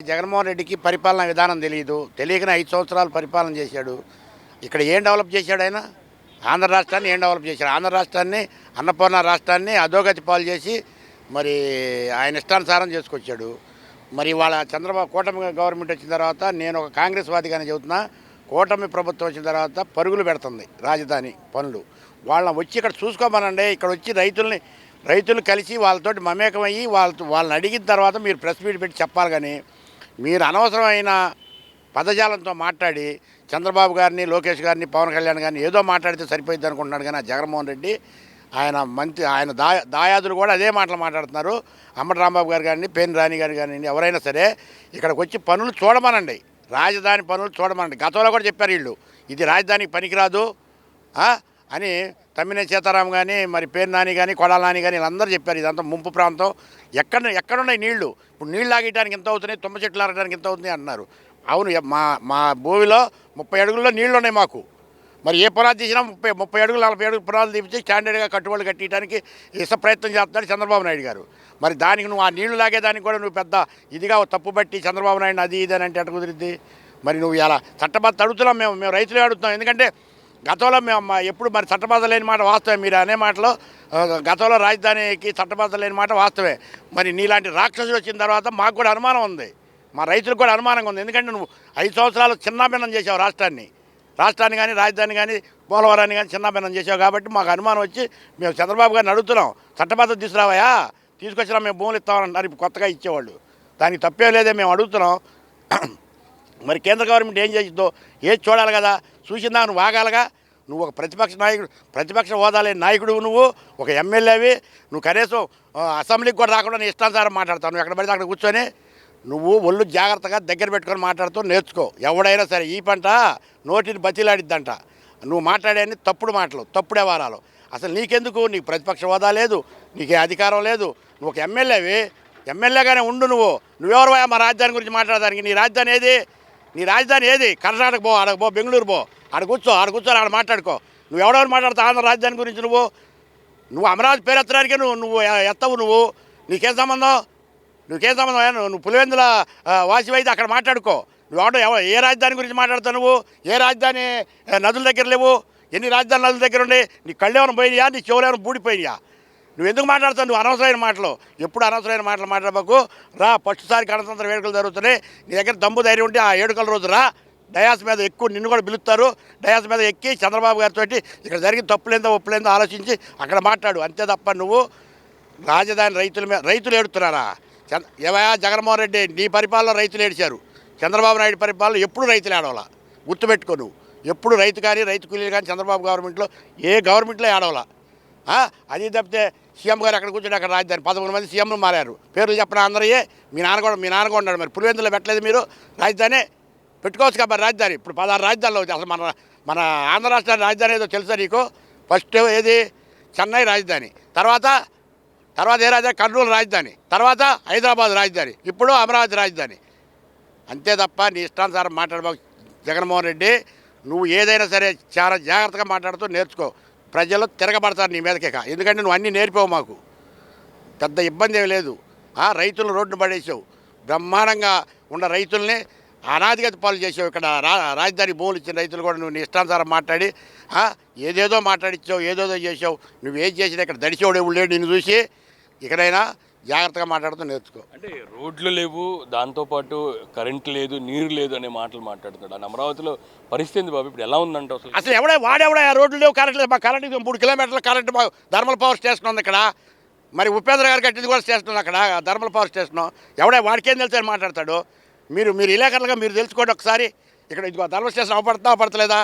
జగన్మోహన్ రెడ్డికి పరిపాలనా విధానం తెలియకనే 5 సంవత్సరాలు పరిపాలన చేశాడు. ఇక్కడ ఏం డెవలప్ చేశాడు ఆయన? ఆంధ్ర రాష్ట్రాన్ని ఏం డెవలప్ చేశాడు? ఆంధ్ర రాష్ట్రాన్ని, అన్నపూర్ణ రాష్ట్రాన్ని అధోగతి పాలు చేసి మరి ఆయన ఇష్టానుసారం చేసుకొచ్చాడు. మరి వాళ్ళ చంద్రబాబు కూటమి గవర్నమెంట్ వచ్చిన తర్వాత నేను ఒక కాంగ్రెస్ వాదిగానే చెబుతున్నా, కూటమి ప్రభుత్వం వచ్చిన తర్వాత పరుగులు పెడుతుంది రాజధాని పనులు. వాళ్ళని వచ్చి ఇక్కడ చూసుకోమనండి. ఇక్కడ వచ్చి రైతులు కలిసి వాళ్ళతోటి మమేకమయ్యి వాళ్ళని అడిగిన తర్వాత మీరు ప్రెస్ మీట్ పెట్టి చెప్పాలి. కానీ మీరు అనవసరమైన పదజాలంతో మాట్లాడి చంద్రబాబు గారిని, లోకేష్ గారిని, పవన్ కళ్యాణ్ గారిని ఏదో మాట్లాడితే సరిపోయింది అనుకుంటున్నాడు. కానీ జగన్మోహన్ రెడ్డి ఆయన దాయాదులు కూడా అదే మాటలు మాట్లాడుతున్నారు. అంబటి రాంబాబు గారు కానీ, పేర్ని రాణి గారు కానీ ఎవరైనా సరే ఇక్కడికి వచ్చి పనులు చూడమనండి, రాజధాని పనులు చూడమనండి. గతంలో కూడా చెప్పారు వీళ్ళు ఇది రాజధానికి పనికిరాదు అని. తమ్మినేని సీతారాం కానీ, మరి పేర్ని నాని కానీ, కొడాల నాని కానీ వీళ్ళందరూ చెప్పారు ఇదంతా ముంపు ప్రాంతం, ఎక్కడున్నాయి నీళ్లు, ఇప్పుడు నీళ్ళు లాగేయడానికి ఎంత అవుతున్నాయి, తుమ్మ చెట్లు లాగడానికి ఎంత అవుతుంది అంటున్నారు. అవును, మా భూమిలో 30 అడుగుల్లో నీళ్లు ఉన్నాయి మాకు. మరి ఏ పునాది తీసినా 30 అడుగులు 40 అడుగులు పునాదులు తీపించి స్టాండర్డ్గా కట్టుబడి కట్టడానికి ప్రయత్నం చేస్తున్నాడు చంద్రబాబు నాయుడు గారు. మరి దానికి నువ్వు ఆ నీళ్లు లాగేదానికి కూడా నువ్వు పెద్ద ఇదిగా తప్పుబట్టి చంద్రబాబు నాయుడు అది ఇది అని అంటే ఎట్ట కుదిరిద్ది? మరి నువ్వు ఇలా చట్టబద్ధ అడుగుతున్నాం, మేము రైతులే అడుగుతున్నాం. ఎందుకంటే గతంలో మేము ఎప్పుడు మరి చట్టబద్ధ లేని మాట వాస్తవే. మీరు అనే మాటలో గతంలో రాజధానికి చట్టబద్ధ లేని మాట వాస్తవే. మరి నీలాంటి రాక్షసులు వచ్చిన తర్వాత మాకు కూడా అనుమానం ఉంది, మా రైతులకు కూడా అనుమానంగా ఉంది. ఎందుకంటే నువ్వు 5 సంవత్సరాలు చిన్నాభిన్నం చేసావు రాష్ట్రాన్ని కానీ, రాజధాని కానీ, పోలవరాన్ని కానీ చిన్నాభిన్నం చేసావు. కాబట్టి మాకు అనుమానం వచ్చి మేము చంద్రబాబు గారిని అడుగుతున్నాం, చట్టబద్ధత తీసుకురావయా, తీసుకొచ్చినా మేము భూములు ఇస్తామన్నారు. ఇప్పుడు కొత్తగా ఇచ్చేవాళ్ళు, దానికి తప్పే లేదే, మేము అడుగుతున్నాం. మరి కేంద్ర గవర్నమెంట్ ఏం చేసిందో ఏది చూడాలి కదా, చూసిందా నువ్వు ఆగాలగా. నువ్వు ఒక ప్రతిపక్ష హోదా లేని నాయకుడు, నువ్వు ఒక ఎమ్మెల్యేవి, నువ్వు కనీసం అసెంబ్లీకి కూడా రాకుండా నీ ఇష్టానుసారం మాట్లాడతావు. నువ్వు ఎక్కడ పడితే అక్కడ కూర్చొని నువ్వు ఒళ్ళు జాగ్రత్తగా దగ్గర పెట్టుకొని మాట్లాడుతూ నేర్చుకో. ఎవడైనా సరే ఈ పంట నోటిని బతిలాడిద్దంట. నువ్వు మాట్లాడేది తప్పుడు మాటలు, తప్పుడు వ్యవహారాలు. అసలు నీకెందుకు? నీకు ప్రతిపక్ష హోదా లేదు, నీకే అధికారం లేదు. నువ్వు ఒక ఎమ్మెల్యేగానే ఉండు. నువ్వెవరు మా రాజధాని గురించి మాట్లాడడానికి? నీ రాజధాని ఏది? కర్ణాటక పో, ఆడకు పో, బెంగళూరు పో, ఆడ కూర్చొని ఆడ మాట్లాడుకో. నువ్వు ఎవడెవరు మాట్లాడతావు ఆంధ్ర రాజధాని గురించి? నువ్వు అమరావతి పేరు ఎత్తడానికి నువ్వు ఎత్తవు. నీకేం సంబంధం? నువ్వు పులివెందుల వాసివైతే అక్కడ మాట్లాడుకో. ఏ రాజధాని గురించి మాట్లాడతావు? ఏ రాజధాని నదుల దగ్గర లేవు? ఎన్ని రాజధాని నదుల దగ్గర ఉండే? నీ కళ్ళు ఏమైనా పోయినాయా? నీ చెవులు ఏమైనా బూడిపోయినాయా? నువ్వు ఎందుకు మాట్లాడతావు? నువ్వు అనవసరమైన మాటలు, ఎప్పుడు అనవసరమైన మాటలు మాట్లాడబాకు. ఫస్ట్సారి గణతంత్ర వేడుకలు జరుగుతున్నాయి, నీ దగ్గర దమ్ము ధైర్యం ఉంటే ఆ వేడుకల రోజు డయాస్ మీద ఎక్కువ నిన్ను కూడా పిలుస్తారు. డయాస్ మీద ఎక్కి చంద్రబాబు గారితో ఇక్కడ జరిగిన తప్పులేందో ఒప్పులేందో ఆలోచించి అక్కడ మాట్లాడు. అంతే తప్ప నువ్వు రాజధాని రైతులు ఏడుతున్నారా? ఏవయా జగన్మోహన్ రెడ్డి, నీ పరిపాలనలో రైతులు ఏడిచారు. చంద్రబాబు నాయుడు పరిపాలన ఎప్పుడు రైతులు ఏడవలా, గుర్తుపెట్టుకో. నువ్వు ఎప్పుడు రైతు కానీ, రైతు కూలీలు కానీ చంద్రబాబు గవర్నమెంట్లో ఏ గవర్నమెంట్లో ఏడవలా. అది తప్పితే సీఎం గారు అక్కడ కూర్చొని అక్కడ రాజధాని 13 మంది సీఎంలు మారారు. పేర్లు చెప్పిన అందరయ్యే. మీ నాన్న కూడా ఉన్నాడు. మరి పులివెందులో పెట్టలేదు మీరు రాజధాని? పెట్టుకోవచ్చు కాబట్టి రాజధాని. ఇప్పుడు 16 రాజధానిలో వచ్చి అసలు మన ఆంధ్ర రాష్ట్రానికి రాజధాని ఏదో తెలుసా నీకు? ఫస్ట్ ఏది? చెన్నై రాజధాని, తర్వాత ఏ రాజధాని? కర్నూలు రాజధాని, తర్వాత హైదరాబాద్ రాజధాని, ఇప్పుడు అమరావతి రాజధాని. అంతే తప్ప నీ ఇష్టానుసారం మాట్లాడబాకు జగన్మోహన్ రెడ్డి. నువ్వు ఏదైనా సరే చాలా జాగ్రత్తగా మాట్లాడుతూ నేర్చుకో. ప్రజలు తిరగబడతారు నీ మీదకే. ఎందుకంటే నువ్వు అన్నీ నేర్పావు. మాకు పెద్ద ఇబ్బంది ఏమి లేదు. రైతులను రోడ్డును పడేసావు. బ్రహ్మాండంగా ఉన్న రైతుల్ని అనాదిగతి పాలు చేసావు. ఇక్కడ రాజధాని భూములు ఇచ్చిన రైతులు కూడా నువ్వు నీ ఇష్టానుసారం మాట్లాడి ఏదేదో మాట్లాడిచ్చావు, ఏదేదో చేసావు. నువ్వేం చేసినా ఇక్కడ దడిచేవాడు ఎవడు లేడు. నిన్ను చూసి ఇక్కడైనా జాగ్రత్తగా మాట్లాడుతూ నేర్చుకో. అంటే రోడ్లు లేవు, దాంతోపాటు కరెంట్ లేదు, నీరు లేదు అనే మాటలు మాట్లాడుతున్నాడు. అమరావతిలో పరిస్థితి బాబు ఇప్పుడు ఎలా ఉందంటే అసలు వాడెవడా? రోడ్లు లేవు, కరెంట్ లేదు. మా కరెంట్ 3 కిలోమీటర్ల కరెంట్ థర్మల్ పవర్ స్టేషన్ ఉంది ఇక్కడ. మరి ఉపేంద్ర గారు కట్టింది కూడా స్టేషన్ ఉంది అక్కడ, థర్మల్ పవర్ స్టేషను. వాడికేం తెలుసు అని మాట్లాడతాడు? మీరు విలేకరులుగా మీరు తెలుసుకోండి ఒకసారి. ఇక్కడ ఇదిగో థర్మల్ స్టేషన్ అవపడతలేదా?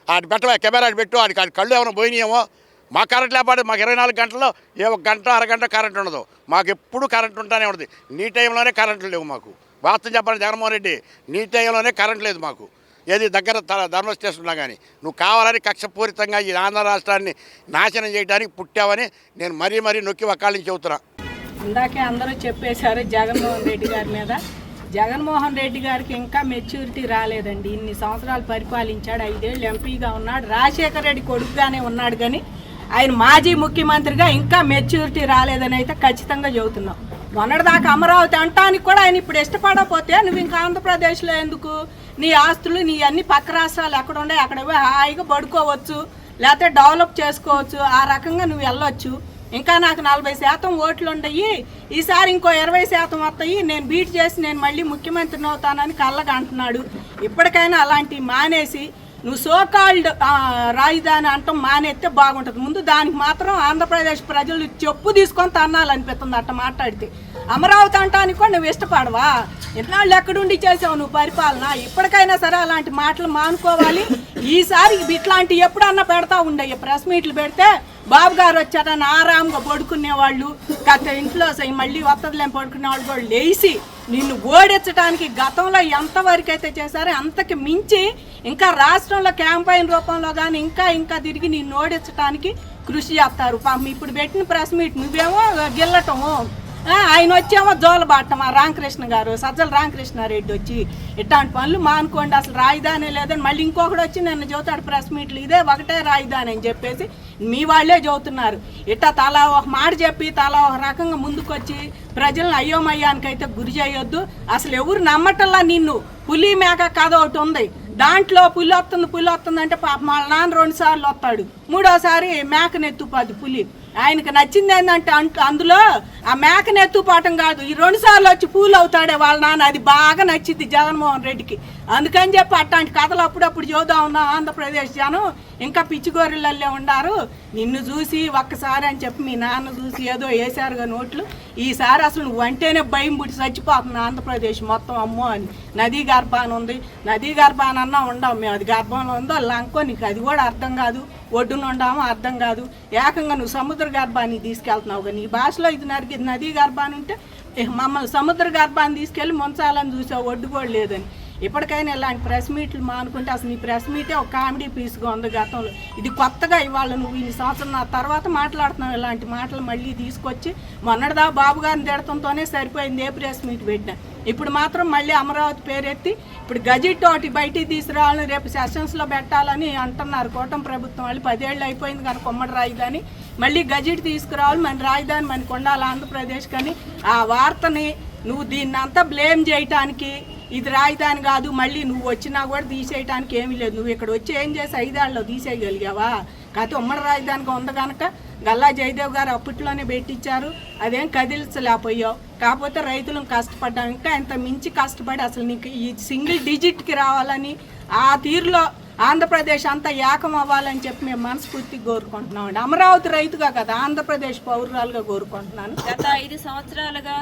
ఆడి పెట్టవా, కెమెరా పెట్టు. ఆడి కళ్ళు ఏమైనా పోయినాయేమో. మాకు కరెంట్ లేపాడు. మాకు 24 గంటల్లో 1 గంట అరగంట కరెంట్ ఉండదు. మాకు ఎప్పుడు కరెంట్ ఉంటూనే ఉంటుంది. నీ టైంలోనే కరెంట్లు లేవు మాకు. వాస్తవం చెప్పాలి జగన్మోహన్ రెడ్డి, నీ టైంలోనే కరెంట్ లేదు మాకు. ఏది దగ్గర థర్మల్ స్టేషన్ ఉన్నా కానీ నువ్వు కావాలని కక్షపూరితంగా ఈ ఆంధ్ర రాష్ట్రాన్ని నాశనం చేయడానికి పుట్టావని నేను మరీ నొక్కి వక్కాలని చెబుతున్నా. ఇందాకే అందరూ చెప్పేశారు జగన్మోహన్ రెడ్డి గారి మీద. జగన్మోహన్ రెడ్డి గారికి ఇంకా మెచ్యూరిటీ రాలేదండి. ఇన్ని సంవత్సరాలు పరిపాలించాడు, 5 ఏళ్ళు ఎంపీగా ఉన్నాడు, రాజశేఖర రెడ్డి కొడుకుగానే ఉన్నాడు. కానీ ఆయన మాజీ ముఖ్యమంత్రిగా ఇంకా మెచ్యూరిటీ రాలేదని అయితే ఖచ్చితంగా చెబుతున్నాం. మొన్నటిదాకా అమరావతి అంటానికి కూడా ఆయన ఇప్పుడు ఇష్టపడకపోతే నువ్వు ఇంకా ఆంధ్రప్రదేశ్లో ఎందుకు? నీ ఆస్తులు నీ అన్ని పక్క రాష్ట్రాలు ఎక్కడ ఉన్నాయి అక్కడ పోయి హాయిగా పడుకోవచ్చు, లేకపోతే డెవలప్ చేసుకోవచ్చు. ఆ రకంగా నువ్వు వెళ్ళొచ్చు. ఇంకా నాకు 40% ఓట్లు ఉండయి, ఈసారి ఇంకో 20% వస్తాయి, నేను బీట్ చేసి నేను మళ్ళీ ముఖ్యమంత్రిని అవుతానని కళ్ళగా అంటున్నాడు. ఇప్పటికైనా అలాంటివి మానేసి నువ్వు సోకాల్డ్ రాజధాని అంటాం మానేస్తే బాగుంటుంది. ముందు దానికి మాత్రం ఆంధ్రప్రదేశ్ ప్రజలు చెప్పు తీసుకొని తన్నాలనిపిస్తుంది అట్ట మాట్లాడితే. అమరావతి అంటానికి కూడా నువ్వు ఇష్టపడవా? ఎన్నాళ్ళు ఎక్కడుండి చేసావు నువ్వు పరిపాలన? ఇప్పటికైనా సరే అలాంటి మాటలు మానుకోవాలి. ఈసారి ఇట్లాంటి ఎప్పుడన్నా పెడతా ఉండయ్య ప్రెస్ మీట్లు పెడితే బాబు గారు వచ్చారని ఆరాంగా పడుకునేవాళ్ళు, గత ఇంట్లో మళ్ళీ వత్తదిలేం పడుకునే వాళ్ళు కూడా లేచి నిన్ను ఓడించడానికి గతంలో ఎంతవరకు అయితే చేశారో అంతకి మించి ఇంకా రాష్ట్రంలో క్యాంపెయిన్ రూపంలో కానీ ఇంకా తిరిగి నిన్ను ఓడించడానికి కృషి చేస్తారు. ఇప్పుడు పెట్టిన ప్రెస్ మీట్ నువ్వేమో గిల్లటము, ఆయన వచ్చేమో జోలబాటం. ఆ రామకృష్ణ గారు, సజ్జల రామకృష్ణారెడ్డి వచ్చి ఇట్లాంటి పనులు మానుకోండి, అసలు రాజధాని లేదని మళ్ళీ ఇంకొకటి వచ్చి నిన్న చదువుతాడు ప్రెస్ మీట్లు, ఇదే ఒకటే రాజధాని అని చెప్పేసి మీ వాళ్ళే చదువుతున్నారు. ఇట్లా తలా ఒక మాట చెప్పి తలా ఒక రకంగా ముందుకొచ్చి ప్రజలను అయోమయానికైతే గురి చేయొద్దు. అసలు ఎవరు నమ్మటల్లా నిన్ను. పులి మేక కథ ఒకటి ఉంది, దాంట్లో పులి వస్తుంది అంటే పాప మా నాన్న 2 సార్లు వస్తాడు, 3వసారి మేకనెత్తుపాది పులి. ఆయనకు నచ్చింది ఏంటంటే అందులో ఆ మేకనెత్తుపాటం కాదు, ఈ 2 సార్లు వచ్చి పూలు అవుతాడే వాళ్ళ నాన్న, అది బాగా నచ్చింది జగన్మోహన్ రెడ్డికి. అందుకని చెప్పి అట్లాంటి కథలు అప్పుడప్పుడు చూద్దాం ఉన్నాం. ఆంధ్రప్రదేశ్ జనం ఇంకా పిచ్చిగోరిళ్ళల్లో ఉండారు. నిన్ను చూసి ఒక్కసారి అని చెప్పి మీ నాన్న చూసి ఏదో వేసారుగా నోట్లు. ఈసారి అసలు నువ్వు అంటేనే భయం పుట్టి చచ్చిపోతుంది ఆంధ్రప్రదేశ్ మొత్తం. అమ్మో అని నదీ గర్భాన ఉంది, నదీ గర్భానన్నా ఉండాం మేము. అది గర్భంలో ఉందో లంకో నీకు అది కూడా అర్థం కాదు, ఒడ్డున ఉండామో అర్థం కాదు. ఏకంగా నువ్వు సముద్ర గర్భాన్ని తీసుకెళ్తున్నావు. నీ భాషలో ఇది నదీ గర్భాన్ని ఉంటే మమ్మల్ని సముద్ర గర్భాన్ని తీసుకెళ్ళి ముంచాలని చూసావు, ఒడ్డు కూడా లేదని. ఇప్పటికైనా ఇలాంటి ప్రెస్ మీట్లు మానుకుంటే అసలు నీ ప్రెస్ మీటే ఒక కామెడీ పీస్గా ఉంది గతంలో. ఇది కొత్తగా ఇవాళ నువ్వు ఇన్ని సంవత్సరం తర్వాత మాట్లాడుతున్నావు ఇలాంటి మాటలు మళ్ళీ తీసుకొచ్చి. మొన్నటిదా బాబు గారిని తిడతంతోనే సరిపోయింది ఏ ప్రెస్ మీట్ పెట్టినా. ఇప్పుడు మాత్రం మళ్ళీ అమరావతి పేరెత్తి ఇప్పుడు గజెట్ ఒకటి బయటికి తీసుకురావాలని రేపు సెషన్స్లో పెట్టాలని అంటున్నారు కూటమి ప్రభుత్వం వాళ్ళు. 10 ఏళ్ళు అయిపోయింది కనుక ఉమ్మడి రాజధాని మళ్ళీ గజెట్ తీసుకురావాలి, మన రాజధాని మనకు ఉండాలి ఆంధ్రప్రదేశ్. కానీ ఆ వార్తని నువ్వు దీన్ని అంతా బ్లేమ్ చేయటానికి ఇది రాజధాని కాదు, మళ్ళీ నువ్వు వచ్చినా కూడా తీసేయటానికి ఏమీ లేదు. నువ్వు ఇక్కడ వచ్చి ఏం చేసి 5 ఏళ్ళలో తీసేయగలిగావా? కాకపోతే ఉమ్మడి రాజధానిగా ఉంది కనుక గల్లా జయదేవ్ గారు అప్పట్లోనే పెట్టించారు, అదేం కదిలించలేకపోయావు. కాకపోతే రైతులను కష్టపడ్డాం, ఇంకా ఇంత మించి కష్టపడి అసలు నీకు ఈ సింగిల్ డిజిట్కి రావాలని ఆ తీరులో ఆంధ్రప్రదేశ్ అంతా ఏకం అవ్వాలని చెప్పి మేము మనస్ఫూర్తిగా కోరుకుంటున్నాం అండి. అమరావతి రైతుగా కదా, ఆంధ్రప్రదేశ్ పౌరురాలుగా కోరుకుంటున్నాను. గత 5 సంవత్సరాలుగా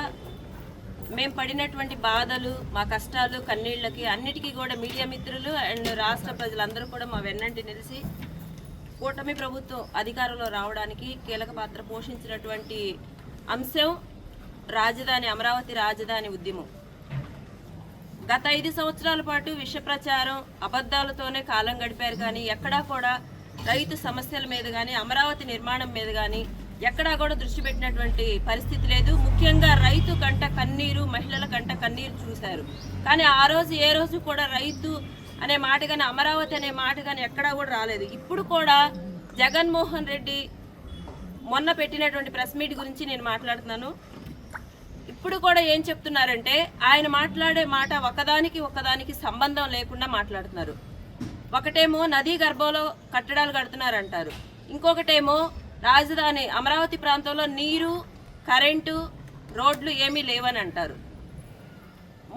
మేము పడినటువంటి బాధలు, మా కష్టాలు, కన్నీళ్ళకి అన్నిటికీ కూడా మీడియా మిత్రులు అండ్ రాష్ట్ర ప్రజలందరూ కూడా మా వెన్నంటి నిలిచి కూటమి ప్రభుత్వం అధికారంలో రావడానికి కీలక పాత్ర పోషించినటువంటి అంశం రాజధాని, అమరావతి రాజధాని ఉద్యమం. గత 5 సంవత్సరాల పాటు విష ప్రచారం, అబద్ధాలతోనే కాలం గడిపారు. కానీ ఎక్కడా కూడా రైతు సమస్యల మీద కానీ అమరావతి నిర్మాణం మీద కానీ ఎక్కడా కూడా దృష్టి పెట్టినటువంటి పరిస్థితి లేదు. ముఖ్యంగా రైతు కంట కన్నీరు, మహిళల కంట కన్నీరు చూశారు. కానీ ఆ రోజు ఏ రోజు కూడా రైతు అనే మాట కానీ అమరావతి అనే మాట కానీ ఎక్కడా కూడా రాలేదు. ఇప్పుడు కూడా జగన్మోహన్ రెడ్డి మొన్న పెట్టినటువంటి ప్రెస్ మీట్ గురించి నేను మాట్లాడుతున్నాను. ఇప్పుడు కూడా ఏం చెప్తున్నారంటే ఆయన మాట్లాడే మాట ఒకదానికి సంబంధం లేకుండా మాట్లాడుతున్నారు. ఒకటేమో నదీ గర్భంలో కట్టడాలు కడుతున్నారంటారు, ఇంకొకటేమో రాజధాని అమరావతి ప్రాంతంలో నీరు, కరెంటు, రోడ్లు ఏమీ లేవని అంటారు.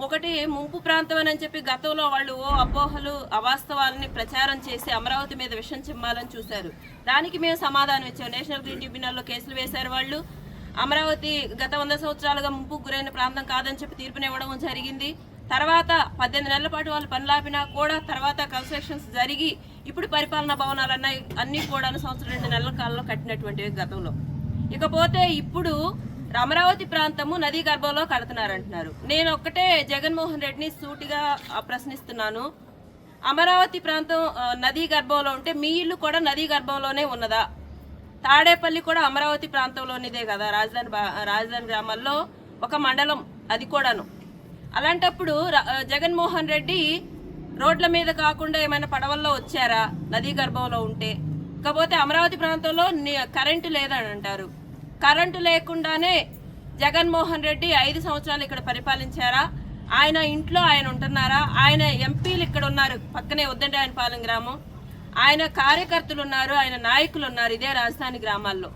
ఒకటి ముంపు ప్రాంతం అని చెప్పి గతంలో వాళ్ళు అపోహలు, అవాస్తవాలని ప్రచారం చేసి అమరావతి మీద విషం చిమ్మాలని చూశారు. దానికి మేము సమాధానం ఇచ్చాం. నేషనల్ గ్రీన్ ట్రిబ్యునల్లో కేసులు వేశారు వాళ్ళు. అమరావతి గత 100 సంవత్సరాలుగా ముంపుకు గురైన ప్రాంతం కాదని చెప్పి తీర్పునివ్వడం జరిగింది. తర్వాత 18 నెలల పాటు వాళ్ళు పనులాపినా కూడా తర్వాత కన్స్ట్రక్షన్స్ జరిగి ఇప్పుడు పరిపాలనా భవనాలు అన్నీ కూడా 1-2 నెలల కాలంలో కట్టినటువంటివి గతంలో. ఇకపోతే ఇప్పుడు అమరావతి ప్రాంతము నదీ గర్భంలో కడుతున్నారంటున్నారు. నేను ఒక్కటే జగన్మోహన్ రెడ్డిని సూటిగా ప్రశ్నిస్తున్నాను. అమరావతి ప్రాంతం నదీ గర్భంలో ఉంటే మీ ఇల్లు కూడా నదీ గర్భంలోనే ఉన్నదా? తాడేపల్లి కూడా అమరావతి ప్రాంతంలోనిదే కదా, రాజధాని గ్రామాల్లో ఒక మండలం అది కూడాను. అలాంటప్పుడు జగన్మోహన్ రెడ్డి రోడ్ల మీద కాకుండా ఏమైనా పడవల్లో వచ్చారా నదీ గర్భంలో ఉంటే? కాకపోతే అమరావతి ప్రాంతంలో కరెంటు లేదని అంటారు. కరెంటు లేకుండానే జగన్మోహన్ రెడ్డి 5 సంవత్సరాలు ఇక్కడ పరిపాలించారా? ఆయన ఇంట్లో ఆయన ఉంటున్నారా? ఆయన ఎంపీలు ఇక్కడ ఉన్నారు, పక్కనే ఉద్దండరాయనపాలెం గ్రామం. ఆయన కార్యకర్తలు ఉన్నారు, ఆయన నాయకులు ఉన్నారు ఇదే రాజధాని గ్రామాల్లో.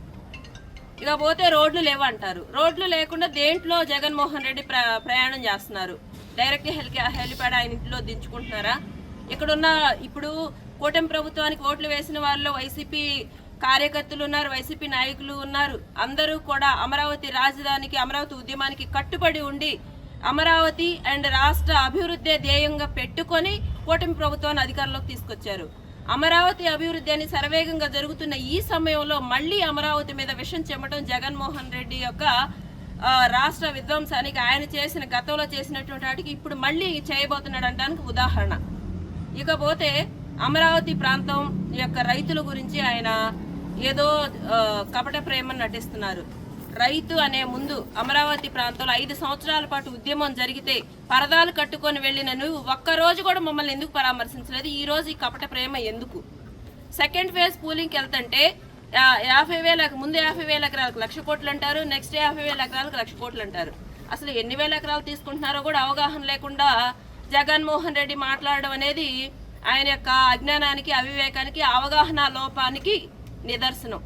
ఇక పోతే రోడ్లు లేవు అంటారు. రోడ్లు లేకుండా దేంట్లో జగన్మోహన్ రెడ్డి ప్రయాణం చేస్తున్నారు? డైరెక్ట్ హెలిప్యాడ్ ఆయన ఇంట్లో దించుకుంటున్నారా? ఇక్కడున్న ఇప్పుడు కూటమి ప్రభుత్వానికి ఓట్లు వేసిన వాళ్ళు వైసీపీ కార్యకర్తలు ఉన్నారు, వైసీపీ నాయకులు ఉన్నారు. అందరూ కూడా అమరావతి రాజధానికి, అమరావతి ఉద్యమానికి కట్టుబడి ఉండి అమరావతి అండ్ రాష్ట్ర అభివృద్ధి ధ్యేయంగా పెట్టుకొని కూటమి ప్రభుత్వాన్ని అధికారంలోకి తీసుకొచ్చారు. అమరావతి అభివృద్ధి అని శరవేగంగా జరుగుతున్న ఈ సమయంలో మళ్ళీ అమరావతి మీద విషం చెమ్మటం జగన్మోహన్ రెడ్డి యొక్క రాష్ట్ర విధ్వంసానికి, ఆయన చేసిన గతంలో చేసినటువంటి వాటికి ఇప్పుడు మళ్ళీ చేయబోతున్నాడు అనడానికి ఉదాహరణ. ఇకపోతే అమరావతి ప్రాంతం యొక్క రైతుల గురించి ఆయన ఏదో కపట ప్రేమను నటిస్తున్నారు. రైతు అనే ముందు అమరావతి ప్రాంతంలో 5 సంవత్సరాల పాటు ఉద్యమం జరిగితే పరదాలు కట్టుకొని వెళ్ళిన నువ్వు ఒక్కరోజు కూడా మమ్మల్ని ఎందుకు పరామర్శించలేదు? ఈ రోజు ఈ కపట ప్రేమ ఎందుకు? సెకండ్ ఫేజ్ పూలింగ్కి వెళ్తుంటే 50,000 ముందు 50,000 ఎకరాలకు 1,00,000 కోట్లు అంటారు, నెక్స్ట్ 50,000 ఎకరాలకు 1,00,000 కోట్లు అంటారు. అసలు ఎన్ని వేల ఎకరాలు తీసుకుంటున్నారో కూడా అవగాహన లేకుండా జగన్మోహన్ రెడ్డి మాట్లాడడం అనేది ఆయన యొక్క అజ్ఞానానికి, అవివేకానికి, అవగాహన లోపానికి నిదర్శనం.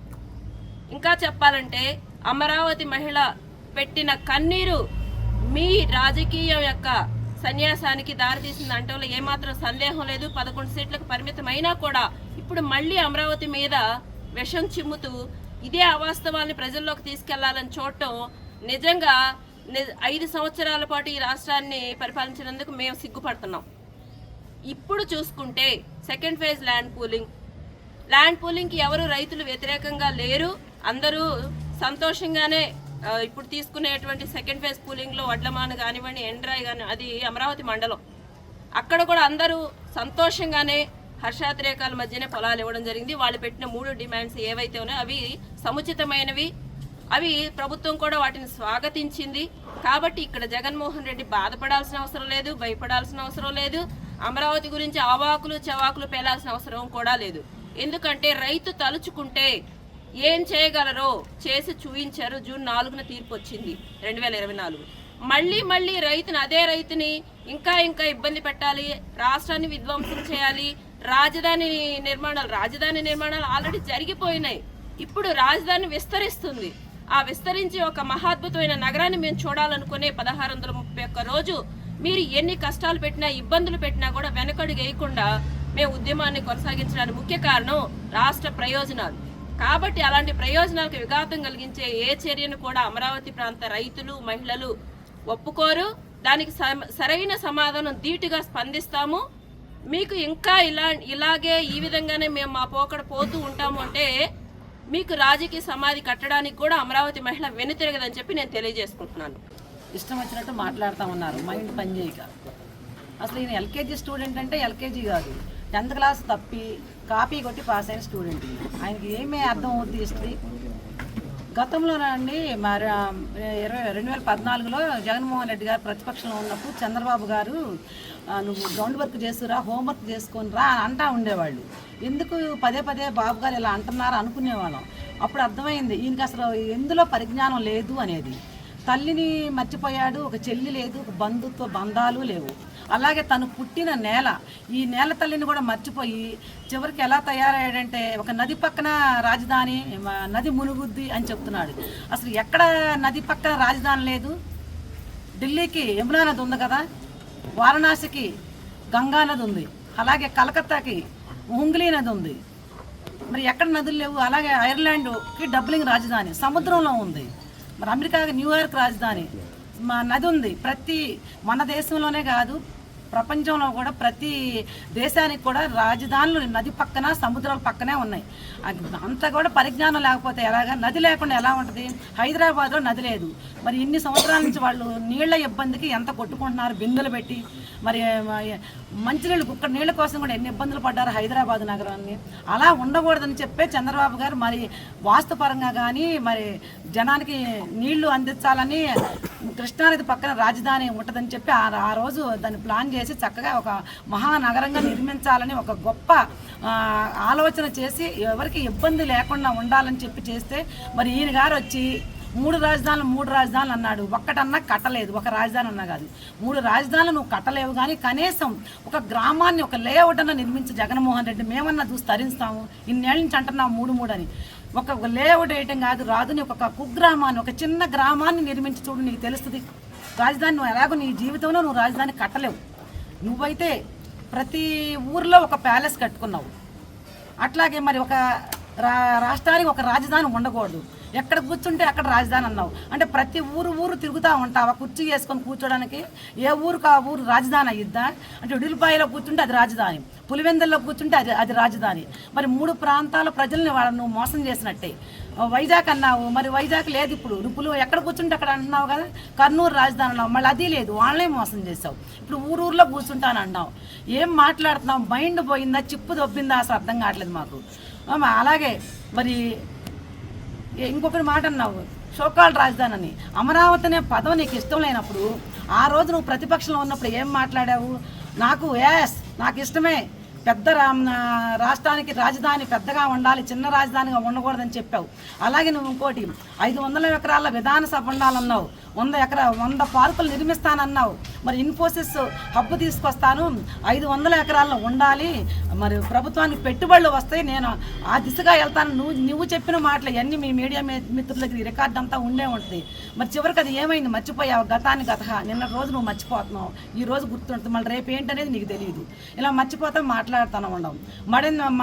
ఇంకా చెప్పాలంటే అమరావతి మహిళ పెట్టిన కన్నీరు మీ రాజకీయం యొక్క సన్యాసానికి దారితీసింది అంటంలో ఏమాత్రం సందేహం లేదు. 11 సీట్లకు పరిమితమైనా కూడా ఇప్పుడు మళ్ళీ అమరావతి మీద విషం చిమ్ముతూ ఇదే అవాస్తవాన్ని ప్రజల్లోకి తీసుకెళ్లాలని చూడటం నిజంగా 5 సంవత్సరాల పాటు ఈ రాష్ట్రాన్ని పరిపాలించినందుకు మేము సిగ్గుపడుతున్నాం. ఇప్పుడు చూసుకుంటే సెకండ్ ఫేజ్ ల్యాండ్ పూలింగ్కి ఎవరు రైతులు వ్యతిరేకంగా లేరు. అందరూ సంతోషంగానే ఇప్పుడు తీసుకునేటువంటి సెకండ్ ఫేజ్ పూలింగ్లో వడ్లమాను కానివ్వండి, ఎండ్రాయ్ కానీ, అది అమరావతి మండలం, అక్కడ కూడా అందరూ సంతోషంగానే హర్షాతిరేకాల మధ్యనే పొలాలు ఇవ్వడం జరిగింది. వాళ్ళు పెట్టిన 3 డిమాండ్స్ ఏవైతే ఉన్నాయో అవి సముచితమైనవి, అవి ప్రభుత్వం కూడా వాటిని స్వాగతించింది. కాబట్టి ఇక్కడ జగన్మోహన్ రెడ్డి బాధపడాల్సిన అవసరం లేదు, భయపడాల్సిన అవసరం లేదు, అమరావతి గురించి అవాకులు చవాకులు పేలాల్సిన అవసరం కూడా లేదు. ఎందుకంటే రైతు తలుచుకుంటే ఏం చేయగలరో చేసి చూపించారు. జూన్ 4న తీర్పు వచ్చింది 2024. మళ్ళీ అదే రైతుని ఇంకా ఇబ్బంది పెట్టాలి, రాష్ట్రాన్ని విధ్వంసం చేయాలి, రాజధాని నిర్మాణాలు ఆల్రెడీ జరిగిపోయినాయి. ఇప్పుడు రాజధాని విస్తరిస్తుంది. ఆ విస్తరించి ఒక మహాద్భుతమైన నగరాన్ని మేము చూడాలనుకునే 1631 రోజు మీరు ఎన్ని కష్టాలు పెట్టినా, ఇబ్బందులు పెట్టినా కూడా వెనకడుగు వేయకుండా మేము ఉద్యమాన్ని కొనసాగించడానికి ముఖ్య కారణం రాష్ట్ర ప్రయోజనాలు. కాబట్టి అలాంటి ప్రయోజనాలకు విఘాతం కలిగించే ఏ చర్యను కూడా అమరావతి ప్రాంత రైతులు, మహిళలు ఒప్పుకోరు. దానికి సరైన సమాధానం ధీటుగా స్పందిస్తాము. మీకు ఇంకా ఇలాగే ఈ విధంగానే మేము మా పోకడ పోతూ ఉంటాము అంటే మీకు రాజకీయ సమాధి కట్టడానికి కూడా అమరావతి మహిళ వెనుతిరగదని చెప్పి నేను తెలియజేసుకుంటున్నాను. ఇష్టం వచ్చినట్టు మాట్లాడుతూ ఉన్నారు, మైండ్ పనిచేయక. అసలు ఈయన ఎల్కేజీ స్టూడెంట్ అంటే ఎల్కేజీ కాదు, 10th క్లాస్ తప్పి కాపీ కొట్టి పాస్ అయిన స్టూడెంట్. ఆయనకి ఏమీ అర్థం అవుతుంది హిస్టరీ. గతంలోనండి మరి 2014లో జగన్మోహన్ రెడ్డి గారు ప్రతిపక్షంలో ఉన్నప్పుడు చంద్రబాబు గారు నువ్వు గ్రౌండ్ వర్క్ చేసుకురా, హోంవర్క్ చేసుకొని రా అంటా ఉండేవాళ్ళు. ఎందుకు పదే బాబు గారు ఇలా అంటున్నారు అనుకునేవాళ్ళం. అప్పుడు అర్థమైంది ఈయనకి అసలు ఎందులో పరిజ్ఞానం లేదు అనేది. తల్లిని మర్చిపోయాడు, ఒక చెల్లి లేదు, ఒక బంధుత్వ బంధాలు లేవు. అలాగే తను పుట్టిన నేల, ఈ నేల తల్లిని కూడా మర్చిపోయి చివరికి ఎలా తయారయ్యాడంటే ఒక నది పక్కన రాజధాని, నది మునుగుద్ది అని చెప్తున్నాడు. అసలు ఎక్కడ నది పక్కన రాజధాని లేదు? ఢిల్లీకి యమునా నది ఉంది కదా, వారణాసికి గంగా నది ఉంది, అలాగే కలకత్తాకి హుంగ్లీ నది ఉంది. మరి ఎక్కడ నదులు లేవు? అలాగే ఐర్లాండ్కి డబ్లింగ్ రాజధాని సముద్రంలో ఉంది. మరి అమెరికాకి న్యూయార్క్ రాజధాని మా నది ఉంది. మన దేశంలోనే కాదు, ప్రపంచంలో కూడా ప్రతి దేశానికి కూడా రాజధానులు నది పక్కన, సముద్రాల పక్కనే ఉన్నాయి. అంతా కూడా పరిజ్ఞానం లేకపోతే ఎలాగా? నది లేకుండా ఎలా ఉంటుంది? హైదరాబాద్లో నది లేదు. మరి ఇన్ని సంవత్సరాల నుంచి వాళ్ళు నీళ్ల ఇబ్బందికి ఎంత కొట్టుకుంటున్నారు, బిందెలు పెట్టి. మరి మంచినీళ్ళు, కుక్క నీళ్ళ కోసం కూడా ఎన్ని ఇబ్బందులు పడ్డారు హైదరాబాద్ నగరాన్ని. అలా ఉండకూడదని చెప్పే చంద్రబాబు గారు మరి వాస్తుపరంగా కానీ మరి జనానికి నీళ్లు అందించాలని కృష్ణానది పక్కన రాజధాని ఉంటుందని చెప్పి ఆ రోజు దాన్ని ప్లాన్ చేసి చక్కగా ఒక మహానగరంగా నిర్మించాలని ఒక గొప్ప ఆలోచన చేసి ఎవరికి ఇబ్బంది లేకుండా ఉండాలని చెప్పి చేస్తే మరి ఈయన గారు వచ్చి మూడు రాజధానులు అన్నాడు. ఒక్కటన్నా కట్టలేదు, ఒక రాజధాని అన్నా కాదు. 3 రాజధానులు నువ్వు కట్టలేవు, కానీ కనీసం ఒక గ్రామాన్ని ఒక లేఅవుట్ అన్న నిర్మించి జగన్మోహన్ రెడ్డి. మేమన్నా చూసి తరింస్తాము, ఇన్నేళ్ళ నుంచి అంటున్నావు 3 అని. ఒక లేఅవుట్ వేయటం కాదు, రాదుని ఒక కుగ్రామాన్ని, ఒక చిన్న గ్రామాన్ని నిర్మించి చూడు, నీకు తెలుస్తుంది రాజధాని. నువ్వు ఎలాగో నీ జీవితంలో నువ్వు రాజధాని కట్టలేవు. నువ్వైతే ప్రతి ఊర్లో ఒక ప్యాలెస్ కట్టుకున్నావు, అట్లాగే మరి ఒక రాష్ట్రానికి ఒక రాజధాని ఉండకూడదు. ఎక్కడ కూర్చుంటే అక్కడ రాజధాని అన్నావు. అంటే ప్రతి ఊరు తిరుగుతూ ఉంటావా కుర్చీ వేసుకొని కూర్చోడానికి? ఏ ఊరుకు ఆ ఊరు రాజధాని అయ్యిద్దా? అంటే ఉడిలిపాయలో కూర్చుంటే అది రాజధాని, పులివెందుల్లో కూర్చుంటే అది రాజధాని. మరి 3 ప్రాంతాల ప్రజల్ని నువ్వు మోసం చేసినట్టే. వైజాగ్ అన్నావు, మరి వైజాగ్ లేదు ఇప్పుడు. నువ్వు ఎక్కడ కూర్చుంటే అక్కడ అంటున్నావు కదా. కర్నూలు రాజధాని అన్నావు, మళ్ళీ అది లేదు, వాళ్ళనే మోసం చేసావు. ఇప్పుడు ఊరూరులో కూర్చుంటాను అన్నావు. ఏం మాట్లాడుతున్నావు? మైండ్ పోయిందా, చిప్పు దొబ్బిందా? అసలు అర్థం కావట్లేదు మాకు. అలాగే మరి ఇంకొకటి మాట అన్నావు, షోకాల్ రాజధాని అని. అమరావతి అనే పదం నీకు ఇష్టం లేనప్పుడు, ఆ రోజు నువ్వు ప్రతిపక్షంలో ఉన్నప్పుడు ఏం మాట్లాడావు? నాకు ఇష్టమే, పెద్ద రాష్ట్రానికి రాజధాని పెద్దగా ఉండాలి, చిన్న రాజధానిగా ఉండకూడదని చెప్పావు. అలాగే నువ్వు ఇంకోటి 500 ఎకరాల విధానసభ ఉండాలన్నావు, 100 పార్కులు నిర్మిస్తానన్నావు. మరి ఇన్ఫోసిస్ హబ్బు తీసుకొస్తాను, 500 ఎకరాల్లో ఉండాలి, మరి ప్రభుత్వానికి పెట్టుబడులు వస్తాయి, నేను ఆ దిశగా వెళ్తాను. నువ్వు చెప్పిన మాటలు ఇవన్నీ మీ మీడియా మిత్రులకి ఈ రికార్డ్ అంతా ఉండే ఉంటుంది. మరి చివరికి అది ఏమైంది? మర్చిపోయావు. నిన్న రోజు నువ్వు మర్చిపోతున్నావు, ఈ రోజు గుర్తుంటుంది, మళ్ళీ రేపు ఏంటనేది నీకు తెలియదు. ఇలా మర్చిపోతే మాట్లాడుతూనే ఉండవు.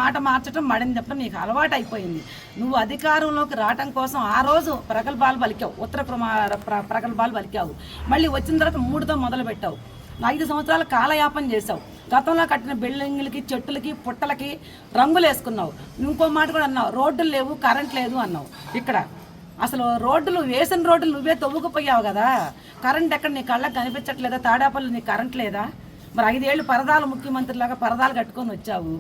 మాట మార్చడం, మడిని చెప్పడం నీకు అలవాటు అయిపోయింది. నువ్వు అధికారంలోకి రావటం కోసం ఆ రోజు ప్రగల్భాలు పలికావు, ప్రగల్భాలు పలికావు. మళ్ళీ వచ్చిన తర్వాత 3తో మొదలు పెట్టావు. 5 సంవత్సరాలు కాలయాపన చేసావు. గతంలో కట్టిన బిల్డింగ్లకి, చెట్టులకి, పుట్టలకి రంగులు వేసుకున్నావు. ఇంకో మాట కూడా అన్నావు, రోడ్డులు లేవు, కరెంట్ లేదు అన్నావు. ఇక్కడ అసలు వేసిన రోడ్లు నువ్వే తవ్వుకుపోయావు కదా. కరెంట్ ఎక్కడ నీ కళ్ళకి కనిపించట్లేదా? తాడాపల్లి నీకు కరెంట్ లేదా? మరి 5 ఏళ్ళు పరదాలు ముఖ్యమంత్రిలాగా పరదాలు కట్టుకొని వచ్చావు.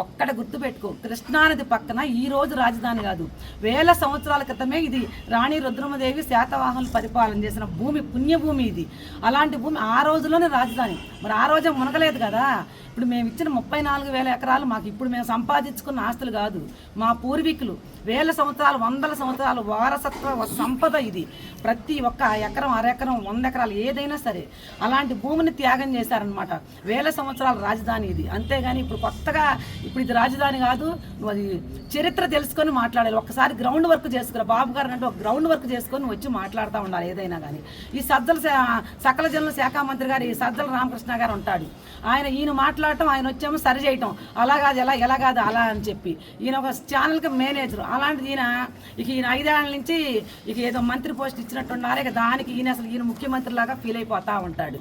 ఒక్కడ గుర్తుపెట్టుకో, కృష్ణానది పక్కన ఈ రోజు రాజధాని కాదు, 1000 సంవత్సరాల క్రితమే ఇది రాణి రుద్రమదేవి శాతవాహనులు పరిపాలన చేసిన భూమి, పుణ్యభూమి ఇది. అలాంటి భూమి ఆ రోజులోనే రాజధాని. మరి ఆ రోజే మునగలేదు కదా. ఇప్పుడు మేము ఇచ్చిన 34,000 ఎకరాలు మాకు ఇప్పుడు మేము సంపాదించుకున్న ఆస్తులు కాదు, మా పూర్వీకులు 1000 సంవత్సరాలు, 100 సంవత్సరాలు వారసత్వ సంపద ఇది. ప్రతి ఒక్క ఎకరం, అరెకరం, 100 ఎకరాలు ఏదైనా సరే అలాంటి భూమిని త్యాగం చేశారనమాట. 1000 సంవత్సరాల రాజధాని ఇది. అంతేగాని ఇప్పుడు కొత్తగా ఇప్పుడు ఇది రాజధాని కాదు. నువ్వు అది చరిత్ర తెలుసుకొని మాట్లాడాలి. ఒక్కసారి గ్రౌండ్ వర్క్ చేసుకురా బాబు గారు అంటే, ఒక గ్రౌండ్ వర్క్ చేసుకొని వచ్చి మాట్లాడుతూ ఉండాలి ఏదైనా కానీ. ఈ సకల జనుల శాఖ మంత్రి గారు, ఈ సజ్జల రామకృష్ణ గారు ఉంటాడు, ఈయన మాట్లాడటం, ఆయన వచ్చేమో సరి చేయటం, అలా కాదు ఎలా కాదు అలా అని చెప్పి. ఈయన ఒక ఛానల్కి మేనేజర్. అలాంటిది ఈయన 5 ఏళ్ల నుంచి ఏదో మంత్రి పోస్ట్ ఇచ్చినట్టున్నారు. ఇక దానికి ఈయన ముఖ్యమంత్రిలాగా ఫీల్ అయిపోతూ ఉంటాడు.